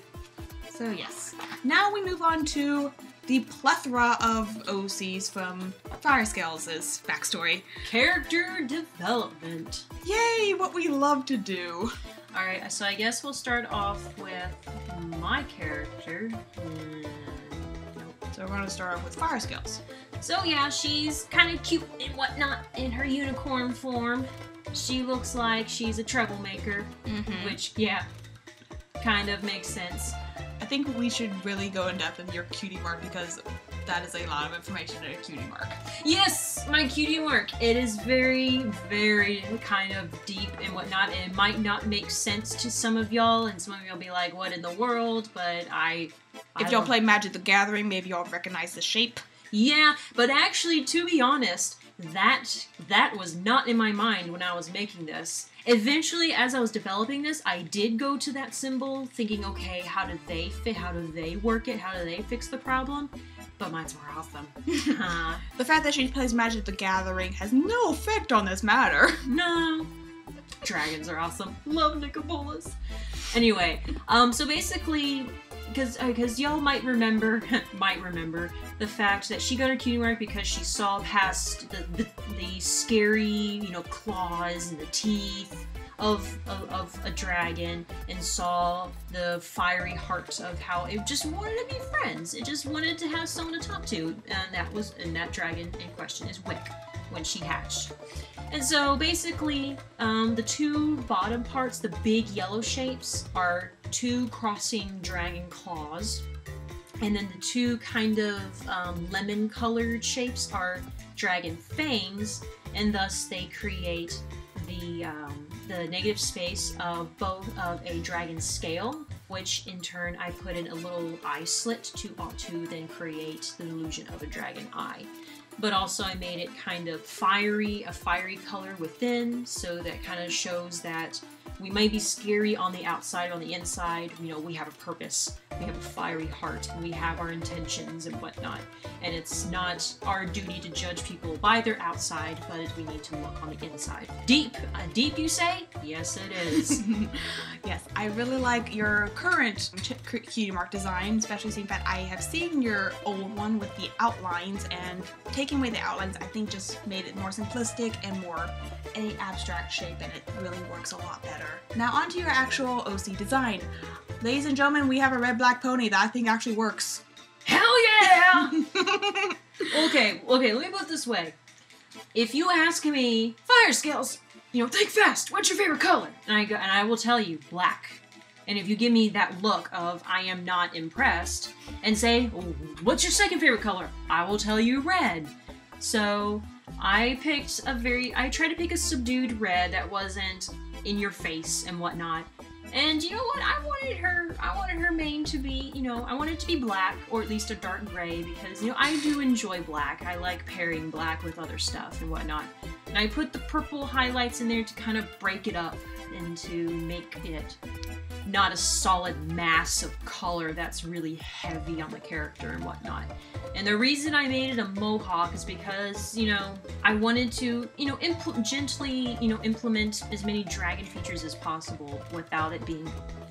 Speaker 1: So yes. Now we move on to the plethora of OCs from Fire Scales' backstory.
Speaker 2: Character development.
Speaker 1: Yay, what we love to do.
Speaker 2: Alright, so I guess we'll start off with my character.
Speaker 1: So we're going to start off with Fire Scales.
Speaker 2: So yeah, she's kind of cute and whatnot in her unicorn form. She looks like she's a troublemaker, which, yeah, kind of makes sense.
Speaker 1: I think we should really go in depth in your cutie mark because that is a lot of information in a cutie mark.
Speaker 2: Yes, my cutie mark. It is very, very kind of deep and whatnot. And it might not make sense to some of y'all, and some of y'all be like, what in the world? But
Speaker 1: if y'all play Magic the Gathering, maybe y'all recognize the shape.
Speaker 2: Yeah, but actually, to be honest, that was not in my mind when I was making this. Eventually, as I was developing this, I did go to that symbol, thinking, okay, how do they fit? How do they work it? How do they fix the problem? But mine's more awesome.
Speaker 1: The fact that she plays Magic the Gathering has no effect on this matter.
Speaker 2: No. Dragons are awesome. Love Nicobolas. Anyway, so basically, because y'all might remember the fact that she got her cutie mark because she saw past the scary, claws and the teeth of a dragon and saw the fiery heart of how it just wanted to be friends. It just wanted to have someone to talk to, and that dragon in question is Wick when she hatched. And so basically, the two bottom parts, the big yellow shapes, are two crossing dragon claws. And then the two kind of lemon-colored shapes are dragon fangs, and thus they create the negative space of both of a dragon scale, which in turn I put in a little eye slit to then create the illusion of a dragon eye. But also I made it kind of fiery, a fiery color within, so that kind of shows that we might be scary on the outside, on the inside, we have a purpose, we have a fiery heart, and we have our intentions and whatnot. And it's not our duty to judge people by their outside, but we need to look on the inside. Deep you say? Yes, it is.
Speaker 1: Yes, I really like your current cutie mark design, especially seeing that I have seen your old one with the outlines, and taking away the outlines I think just made it more simplistic and more any abstract shape, and it really works a lot better. Now onto your actual OC design. Ladies and gentlemen, we have a red-black pony that I think actually works.
Speaker 2: Hell yeah! Okay, let me put it this way. If you ask me, Fire Scales, think fast, what's your favorite color? And I will tell you, black. And if you give me that look of I am not impressed, and say, what's your second favorite color? I will tell you red. So I tried to pick a subdued red that wasn't in your face and whatnot. And you know what? I wanted her mane to be, I wanted it to be black, or at least a dark gray, because, I do enjoy black. I like pairing black with other stuff and whatnot. And I put the purple highlights in there to kind of break it up and to make it not a solid mass of color that's really heavy on the character and whatnot. And the reason I made it a mohawk is because, I wanted to, gently, implement as many dragon features as possible without it being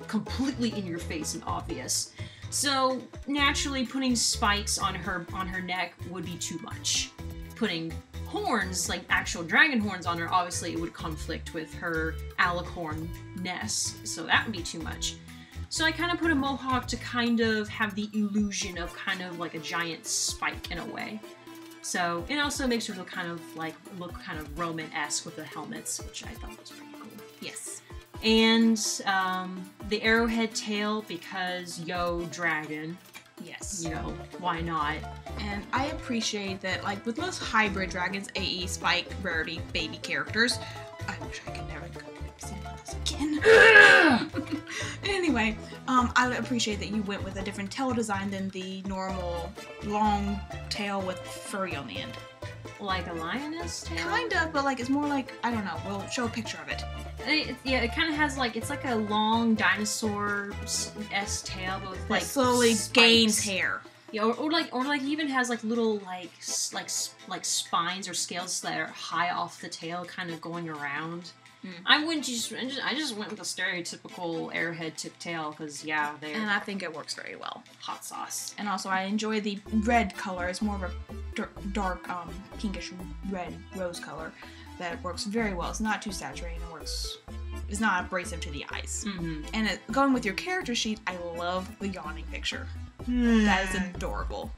Speaker 2: completely in your face and obvious. So naturally, putting spikes on her neck would be too much. Putting horns, like actual dragon horns on her, obviously it would conflict with her alicorn-ness, so that would be too much. So I kind of put a mohawk to kind of have the illusion of kind of like a giant spike in a way. So it also makes her look kind of Roman-esque with the helmets, which I thought was pretty cool.
Speaker 1: Yes.
Speaker 2: And the arrowhead tail, because dragon.
Speaker 1: Yes.
Speaker 2: Why not?
Speaker 1: And I appreciate that, like with most hybrid dragons, AE, Spike, Rarity, baby characters, I wish I could never see one of those again. Anyway, I appreciate that you went with a different tail design than the normal long tail with furry on the end.
Speaker 2: like a lioness tail?
Speaker 1: Kind of, but like it's more like, I don't know, we'll show a picture of it.
Speaker 2: Yeah, it kind of has like, it's like a long dinosaur-esque tail, but with like
Speaker 1: slowly
Speaker 2: spikes.
Speaker 1: gains hair.
Speaker 2: Yeah, or like even has like little like spines or scales that are high off the tail, kind of going around. I just went with a stereotypical airhead tip tail because yeah, they're
Speaker 1: And I think it works very well.
Speaker 2: hot sauce.
Speaker 1: And also I enjoy the red color. It's more of a dark pinkish red rose color that works very well. It's not too saturated. It's not abrasive to the eyes. And going with your character sheet, I love the yawning picture. That is adorable.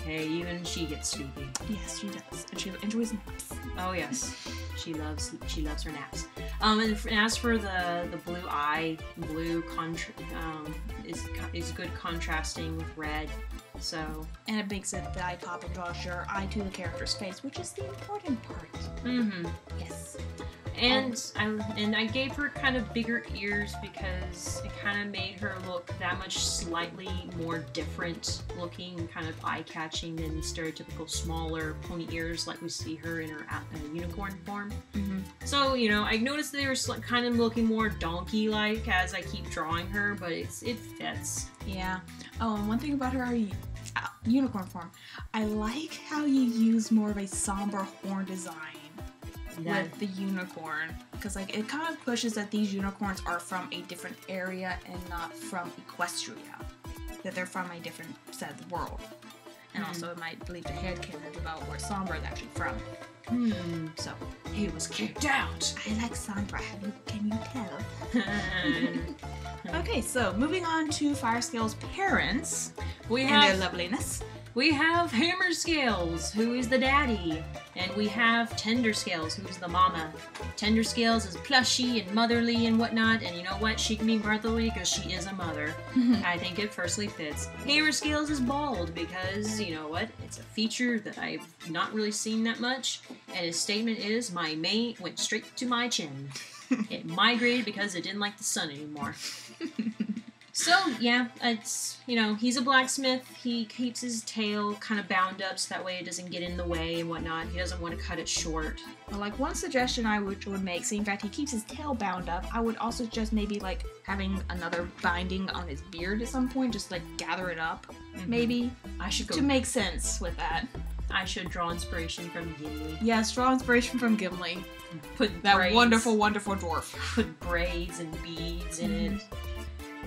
Speaker 2: Hey, even she gets sleepy.
Speaker 1: Yes, she does, and she enjoys naps.
Speaker 2: Oh yes, she loves her naps. And as for the blue eye, blue is good contrasting with red. So
Speaker 1: and it makes it the eye pop and draws your eye to the character's face, which is the important part. Yes.
Speaker 2: And I gave her kind of bigger ears because it kind of made her look that much slightly more different looking, kind of eye-catching than stereotypical smaller pony ears like we see her in her unicorn form. So, you know, I noticed they were kind of looking more donkey-like as I keep drawing her, but it fits.
Speaker 1: Yeah. Oh, and one thing about her unicorn form, I like how you use more of a somber horn design with the unicorn, because like it kind of pushes that these unicorns are from a different area and not from Equestria, that they're from a different side of the world, and also it might lead to headcanons about where Sombra is actually from.
Speaker 2: So he was kicked out.
Speaker 1: I like Sombra. Can you tell? Okay, so moving on to Firescale's parents and their loveliness.
Speaker 2: We have Hammerscales, who is the daddy, and we have Tenderscales, who's the mama. Tenderscales is plushy and motherly and whatnot, and you know what? She can be motherly because she is a mother. I think it firstly fits. Hammerscales is bald because, you know what? It's a feature that I've not really seen that much, and his statement is, my mane went straight to my chin. It migrated because it didn't like the sun anymore. So, yeah, it's, you know, he's a blacksmith. He keeps his tail kind of bound up so that way it doesn't get in the way and whatnot. He doesn't want to cut it short.
Speaker 1: Well, like, one suggestion I would make, seeing fact he keeps his tail bound up, I would also just maybe, like, having another binding on his beard at some point, just, like, gather it up, maybe.
Speaker 2: I should go...
Speaker 1: To make sense with that.
Speaker 2: I should draw inspiration from Gimli.
Speaker 1: Yes, draw inspiration from Gimli.
Speaker 2: Put
Speaker 1: that
Speaker 2: braids,
Speaker 1: wonderful, wonderful dwarf.
Speaker 2: Put braids and beads in it.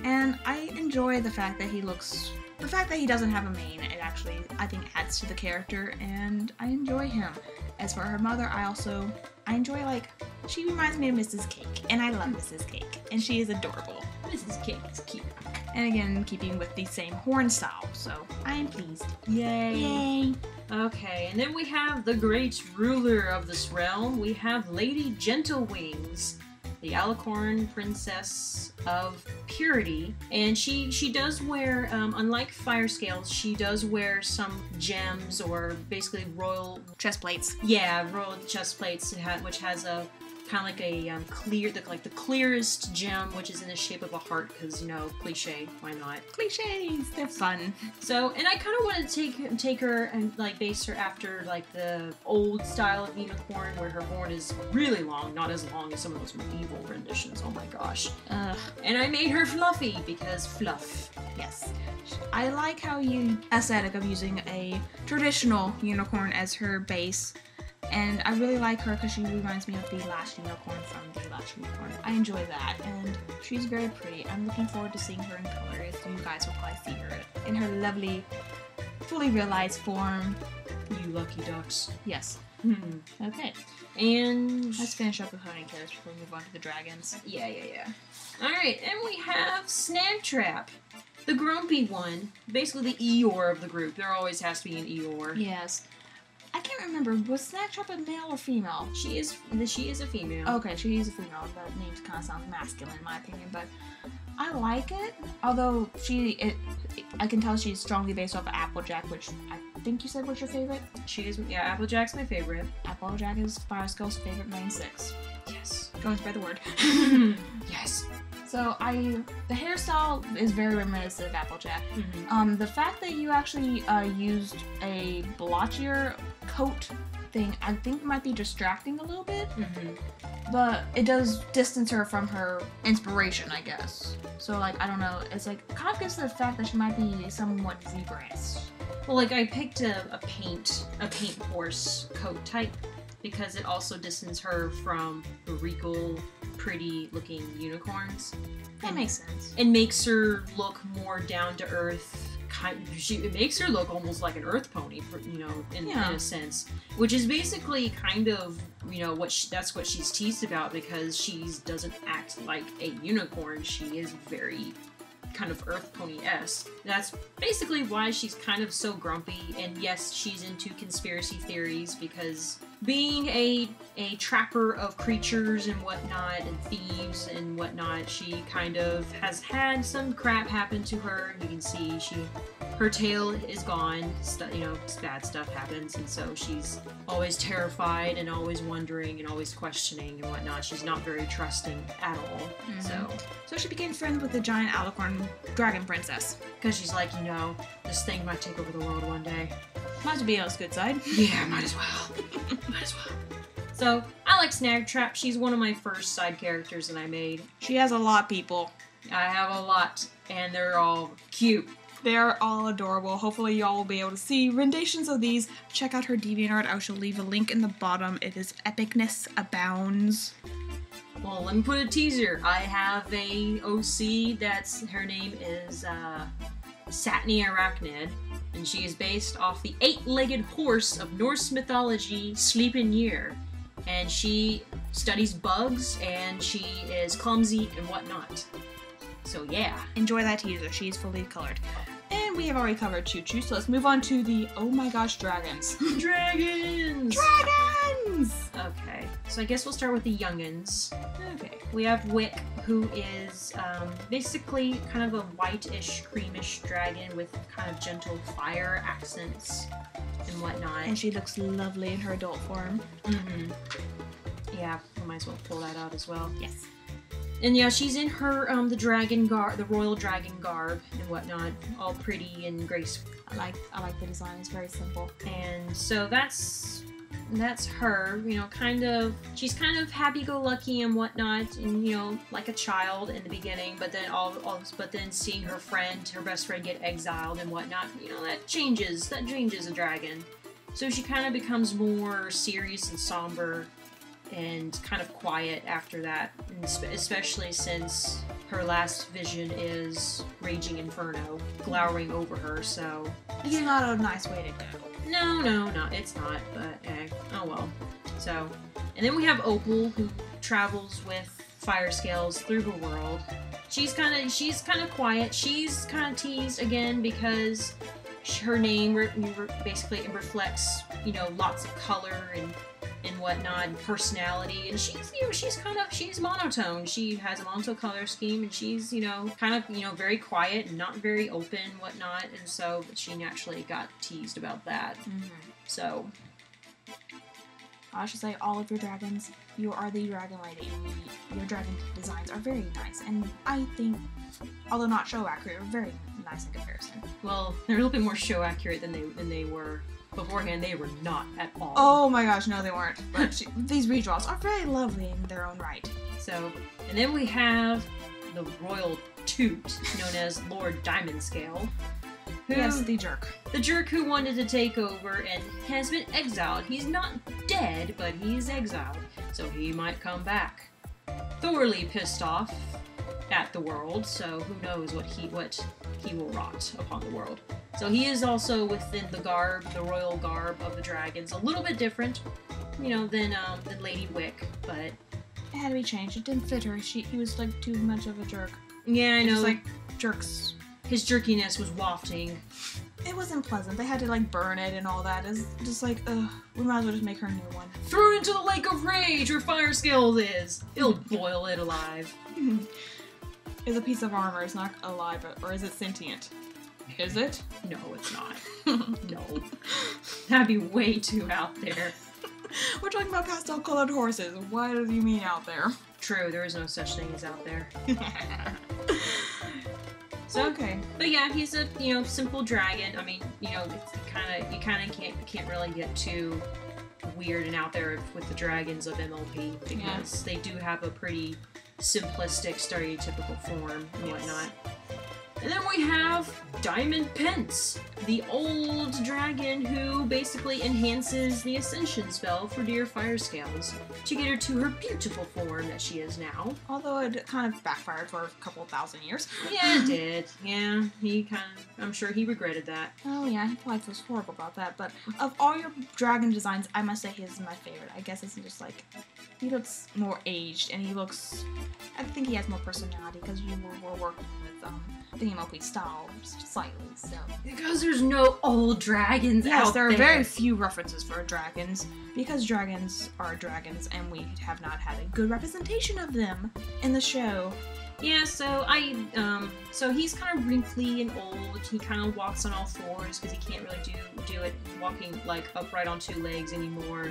Speaker 1: And I enjoy the fact that he doesn't have a mane. It actually, I think, adds to the character, and I enjoy him. As for her mother, I enjoy, like, she reminds me of Mrs. Cake, and I love Mrs. Cake, and she is adorable.
Speaker 2: Mrs. Cake is cute.
Speaker 1: And again, keeping with the same horn style, so I am pleased.
Speaker 2: Yay.
Speaker 1: Yay.
Speaker 2: Okay, and then we have the great ruler of this realm. We have Lady Gentlewings, the Alicorn Princess of Purity, and she does wear, unlike Firescales, she does wear some gems or basically royal
Speaker 1: chest plates.
Speaker 2: Yeah, royal chest plates, which has a kind of like a the clearest gem, which is in the shape of a heart, because, you know, cliche, why not?
Speaker 1: Cliches, they're fun.
Speaker 2: So, and I kind of want to take her and, like, base her after, like, the old style of unicorn, where her horn is really long, not as long as some of those medieval renditions, oh my gosh. And I made her fluffy, because fluff.
Speaker 1: Yes. I like how you aesthetic of using a traditional unicorn as her base. And I really like her because she reminds me of the last unicorn from the last unicorn. I enjoy that, and she's very pretty. I'm looking forward to seeing her in color, as you guys will probably see her in her lovely, fully realized form.
Speaker 2: You lucky ducks.
Speaker 1: Yes. Okay.
Speaker 2: And
Speaker 1: let's finish up with ponytails before we move on to the dragons.
Speaker 2: Yeah. Alright, and we have Snaptrap, the grumpy one. Basically the Eeyore of the group. There always has to be an Eeyore.
Speaker 1: Yes. I can't remember, was Snaptrap a male or female?
Speaker 2: She is a female.
Speaker 1: Okay, she is a female. That name kind of sounds masculine in my opinion, but I like it. Although I can tell she's strongly based off of Applejack, which I think you said was your favorite?
Speaker 2: Yeah, Applejack's my favorite.
Speaker 1: Applejack is Firescale's favorite main 6.
Speaker 2: Yes.
Speaker 1: Going by the word.
Speaker 2: Yes.
Speaker 1: So the hairstyle is very reminiscent of Applejack. The fact that you actually used a blotchier coat thing I think might be distracting a little bit,
Speaker 2: Mm-hmm.
Speaker 1: but it does distance her from her inspiration, I guess. So, like, I don't know. It's like, kind of gives the fact that she might be somewhat zebra-esque.
Speaker 2: Well, like, I picked a paint horse coat type because it also distances her from the regal, pretty-looking unicorns.
Speaker 1: That makes sense.
Speaker 2: And makes her look more down to earth. It makes her look almost like an earth pony, in a sense, which is basically kind of, that's what she's teased about, because she doesn't act like a unicorn. She is very kind of earth pony-esque. That's basically why she's kind of so grumpy, and yes, she's into conspiracy theories, because being a trapper of creatures and whatnot, and thieves and whatnot, she kind of has had some crap happen to her. You can see her tail is gone, bad stuff happens, and so she's always terrified and always wondering and always questioning and whatnot. She's not very trusting at all.
Speaker 1: So she became friends with the giant alicorn dragon princess.
Speaker 2: Because she's like, this thing might take over the world one day.
Speaker 1: Might as well be on its good side.
Speaker 2: Yeah, might as well. Might as well. So, I like Snagtrap. She's one of my first side characters that I made.
Speaker 1: She has a lot, people.
Speaker 2: I have a lot, and they're all cute.
Speaker 1: They're all adorable. Hopefully y'all will be able to see renditions of these. Check out her DeviantArt. I shall leave a link in the bottom. It is epicness abounds.
Speaker 2: Well, let me put a teaser. I have a OC her name is Satni Arachnid, and she is based off the 8-legged horse of Norse mythology, Sleipnir. And she studies bugs, and she is clumsy and whatnot. So yeah.
Speaker 1: Enjoy that teaser. She's fully colored. And we have already covered Choo Choo, so let's move on to the oh my gosh dragons.
Speaker 2: Dragons!
Speaker 1: Dragons!
Speaker 2: Okay, so I guess we'll start with the youngins.
Speaker 1: Okay.
Speaker 2: We have Wick, who is basically kind of a whitish, creamish dragon with kind of gentle fire accents and whatnot.
Speaker 1: And she looks lovely in her adult form.
Speaker 2: Mm-hmm. Yeah, we might as well pull that out as well.
Speaker 1: Yes.
Speaker 2: And yeah, she's in her the royal dragon garb and whatnot, all pretty and graceful.
Speaker 1: I like the design. It's very simple.
Speaker 2: And so that's her. She's kind of happy-go-lucky and whatnot, and like a child in the beginning. But then seeing her best friend, get exiled and whatnot, that changes. That changes a dragon. So she kind of becomes more serious and somber and kind of quiet after that, especially since her last vision is Raging Inferno glowering over her, so...
Speaker 1: It's not a nice way to go.
Speaker 2: No, it's not, but oh well. So, and then we have Opal, who travels with fire scales through her world. She's kind of quiet. She's kind of teased again because her name basically reflects, lots of color and whatnot, and personality, and she's monotone. She has a monotone color scheme, and she's, very quiet and not very open, whatnot, and so she naturally got teased about that.
Speaker 1: Mm-hmm.
Speaker 2: So,
Speaker 1: I should say, all of your dragons, you are the dragon lady. Your dragon designs are very nice, and I think, although not show accurate, are very nice in comparison.
Speaker 2: Well, they're a little bit more show accurate than they were. Beforehand, they were not at all.
Speaker 1: Oh my gosh, no they weren't. But these redraws are very lovely in their own right.
Speaker 2: So, and then we have the Royal Toot, known as Lord Diamondscale.
Speaker 1: Yes, the jerk.
Speaker 2: The jerk who wanted to take over and has been exiled. He's not dead, but he's exiled, so he might come back. Thoroughly pissed off at the world, so who knows what he will wrought upon the world. So he is also within the royal garb of the dragons, a little bit different, than Lady Wick, but
Speaker 1: it had to be changed. It didn't fit her. He was like too much of a jerk.
Speaker 2: Yeah, I know.
Speaker 1: Just like jerks.
Speaker 2: His jerkiness was wafting.
Speaker 1: It wasn't pleasant. They had to like burn it and all that. It's just like, ugh. We might as well just make her a new one.
Speaker 2: Throw it into the lake of rage where fire scales is. It'll boil it alive.
Speaker 1: It's a piece of armor. It's not alive, or is it sentient? Is it?
Speaker 2: No, it's not. No. That'd be way too out there.
Speaker 1: We're talking about pastel-colored horses. What do you mean out there?
Speaker 2: True, there is no such thing as out there. So,
Speaker 1: okay.
Speaker 2: But yeah, he's a, simple dragon. I mean, it's you can't really get too weird and out there with the dragons of MLP because they do have a pretty simplistic, stereotypical form and whatnot. And then we have Diamond Pence, the old dragon who basically enhances the Ascension spell for dear Firescales to get her to her beautiful form that she is now.
Speaker 1: Although it kind of backfired for a couple thousand years.
Speaker 2: Yeah, it did. Yeah, I'm sure he regretted that.
Speaker 1: Oh yeah, he probably feels horrible about that. But of all your dragon designs, I must say his is my favorite. I guess it's just like, he looks more aged and I think he has more personality because you were working with the MLP style slightly, so.
Speaker 2: Because there's no old dragons out there.
Speaker 1: Yes, there are very few references for dragons, because dragons are dragons, and we have not had a good representation of them in the show.
Speaker 2: Yeah, so so he's kind of wrinkly and old. He kind of walks on all fours because he can't really do it walking like upright on two legs anymore.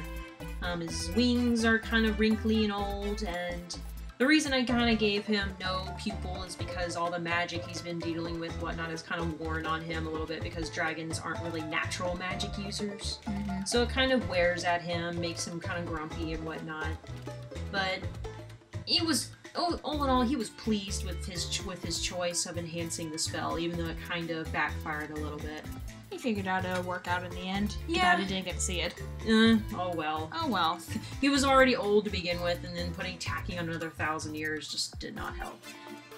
Speaker 2: His wings are kind of wrinkly and old, and the reason I kind of gave him no pupil is because all the magic he's been dealing with whatnot is kind of worn on him a little bit because dragons aren't really natural magic users.
Speaker 1: Mm-hmm.
Speaker 2: So it kind of wears at him, makes him kind of grumpy and whatnot. But he was, all in all, he was pleased with his choice of enhancing the spell, even though it kind of backfired a little bit.
Speaker 1: He figured out a workout in the end.
Speaker 2: Yeah.
Speaker 1: But he didn't get to see it.
Speaker 2: Oh well.
Speaker 1: Oh well.
Speaker 2: He was already old to begin with, and then tacking on another 1,000 years just did not help.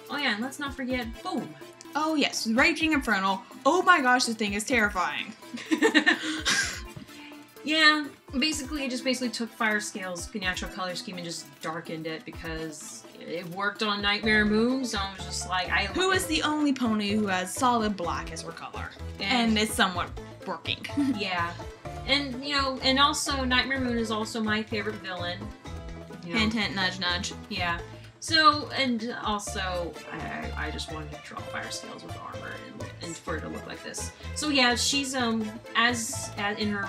Speaker 2: Oh yeah, and let's not forget, boom.
Speaker 1: Oh yes, Raging Infernal. Oh my gosh, this thing is terrifying.
Speaker 2: Yeah, basically, it just took Firescale's natural color scheme and just darkened it because it worked on Nightmare Moon, so I was just like,
Speaker 1: Who is the only pony who has solid black as her color? And it's somewhat working.
Speaker 2: Yeah. And, and also, Nightmare Moon is also my favorite villain.
Speaker 1: Hint, hint, nudge, nudge.
Speaker 2: Yeah. So, and also, I just wanted to draw Firescales with armor and for it to look like this. So yeah, she's, as in her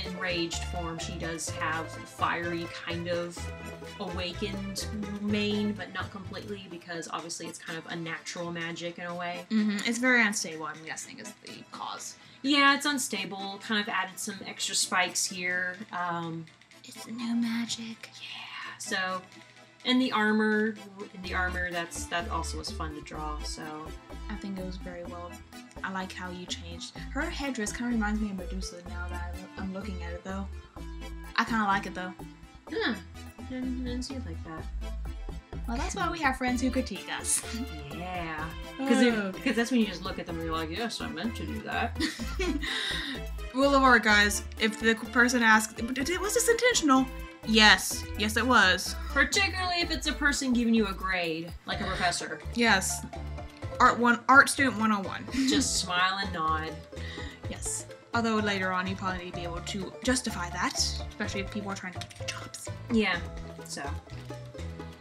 Speaker 2: enraged form, she does have fiery kind of awakened mane, but not completely, because obviously it's kind of unnatural magic in a way.
Speaker 1: Mm-hmm. It's very unstable, I'm guessing, is the cause.
Speaker 2: Yeah, it's unstable. Kind of added some extra spikes here.
Speaker 1: It's new magic.
Speaker 2: Yeah, so... And the armor, that also was fun to draw, so...
Speaker 1: I think it was very well. I like how you changed. Her headdress kind of reminds me of Medusa now that I'm looking at it, though. I kind of like it, though.
Speaker 2: Huh. Didn't see it like that.
Speaker 1: Well, that's why we have friends who critique us.
Speaker 2: Yeah. Because that's when you just look at them and you're like, yes, I meant to do that.
Speaker 1: Rule of art, guys. If the person asks, was this intentional? Yes. Yes, it was.
Speaker 2: Particularly if it's a person giving you a grade, like a professor.
Speaker 1: Yes. Art student 101.
Speaker 2: Just smile and nod.
Speaker 1: Yes. Although later on you probably need to be able to justify that, especially if people are trying to give you jobs.
Speaker 2: Yeah.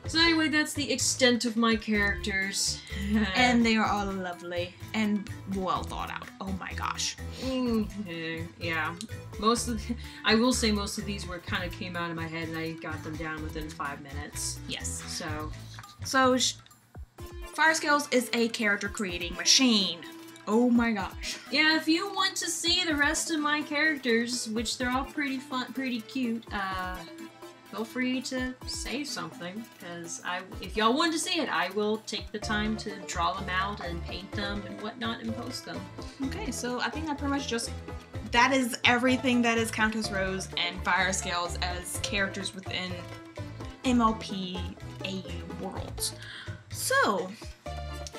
Speaker 2: So anyway, that's the extent of my characters.
Speaker 1: And they are all lovely and well thought out. Oh my gosh.
Speaker 2: Yeah. I will say most of these kind of came out of my head and I got them down within 5 minutes.
Speaker 1: Yes.
Speaker 2: So
Speaker 1: Firescales is a character creating machine. Oh my gosh.
Speaker 2: Yeah, if you want to see the rest of my characters, which they're all pretty fun, pretty cute, feel free to say something, because if y'all want to see it, I will take the time to draw them out and paint them and whatnot and post them.
Speaker 1: Okay, so I think that pretty much that is everything that is Countess Rose and Firescales as characters within MLP AU worlds. So,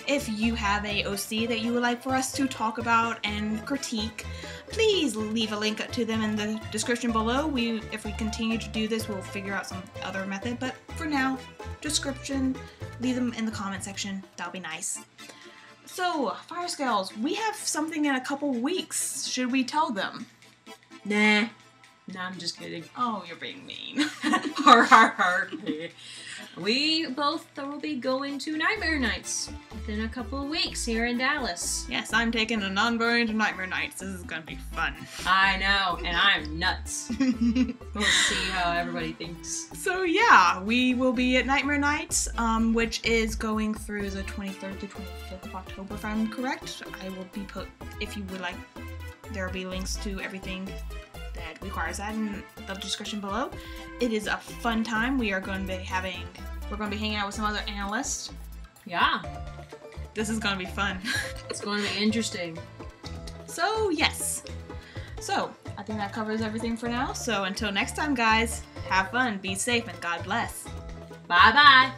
Speaker 1: if you have a OC that you would like for us to talk about and critique, please leave a link to them in the description below. If we continue to do this, we'll figure out some other method, but for now, description, leave them in the comment section. That'll be nice. So, Firescales, we have something in a couple weeks. Should we tell them?
Speaker 2: Nah, I'm just kidding.
Speaker 1: Oh, you're being mean.
Speaker 2: Har har har. We both will be going to Nightmare Nights within a couple of weeks here in Dallas.
Speaker 1: Yes, I'm taking a non-going to Nightmare Nights. This is gonna be fun.
Speaker 2: I know, and I'm nuts. We'll see how everybody thinks.
Speaker 1: So yeah, we will be at Nightmare Nights, which is going through the 23rd to 25th of October, if I'm correct. I will be if you would like, there will be links to everything that requires that in the description below. It is a fun time. We're going to be hanging out with some other analysts.
Speaker 2: Yeah.
Speaker 1: This is going to be fun.
Speaker 2: It's going to be interesting.
Speaker 1: So, yes. So, I think that covers everything for now. So, until next time, guys, have fun, be safe, and God bless.
Speaker 2: Bye-bye.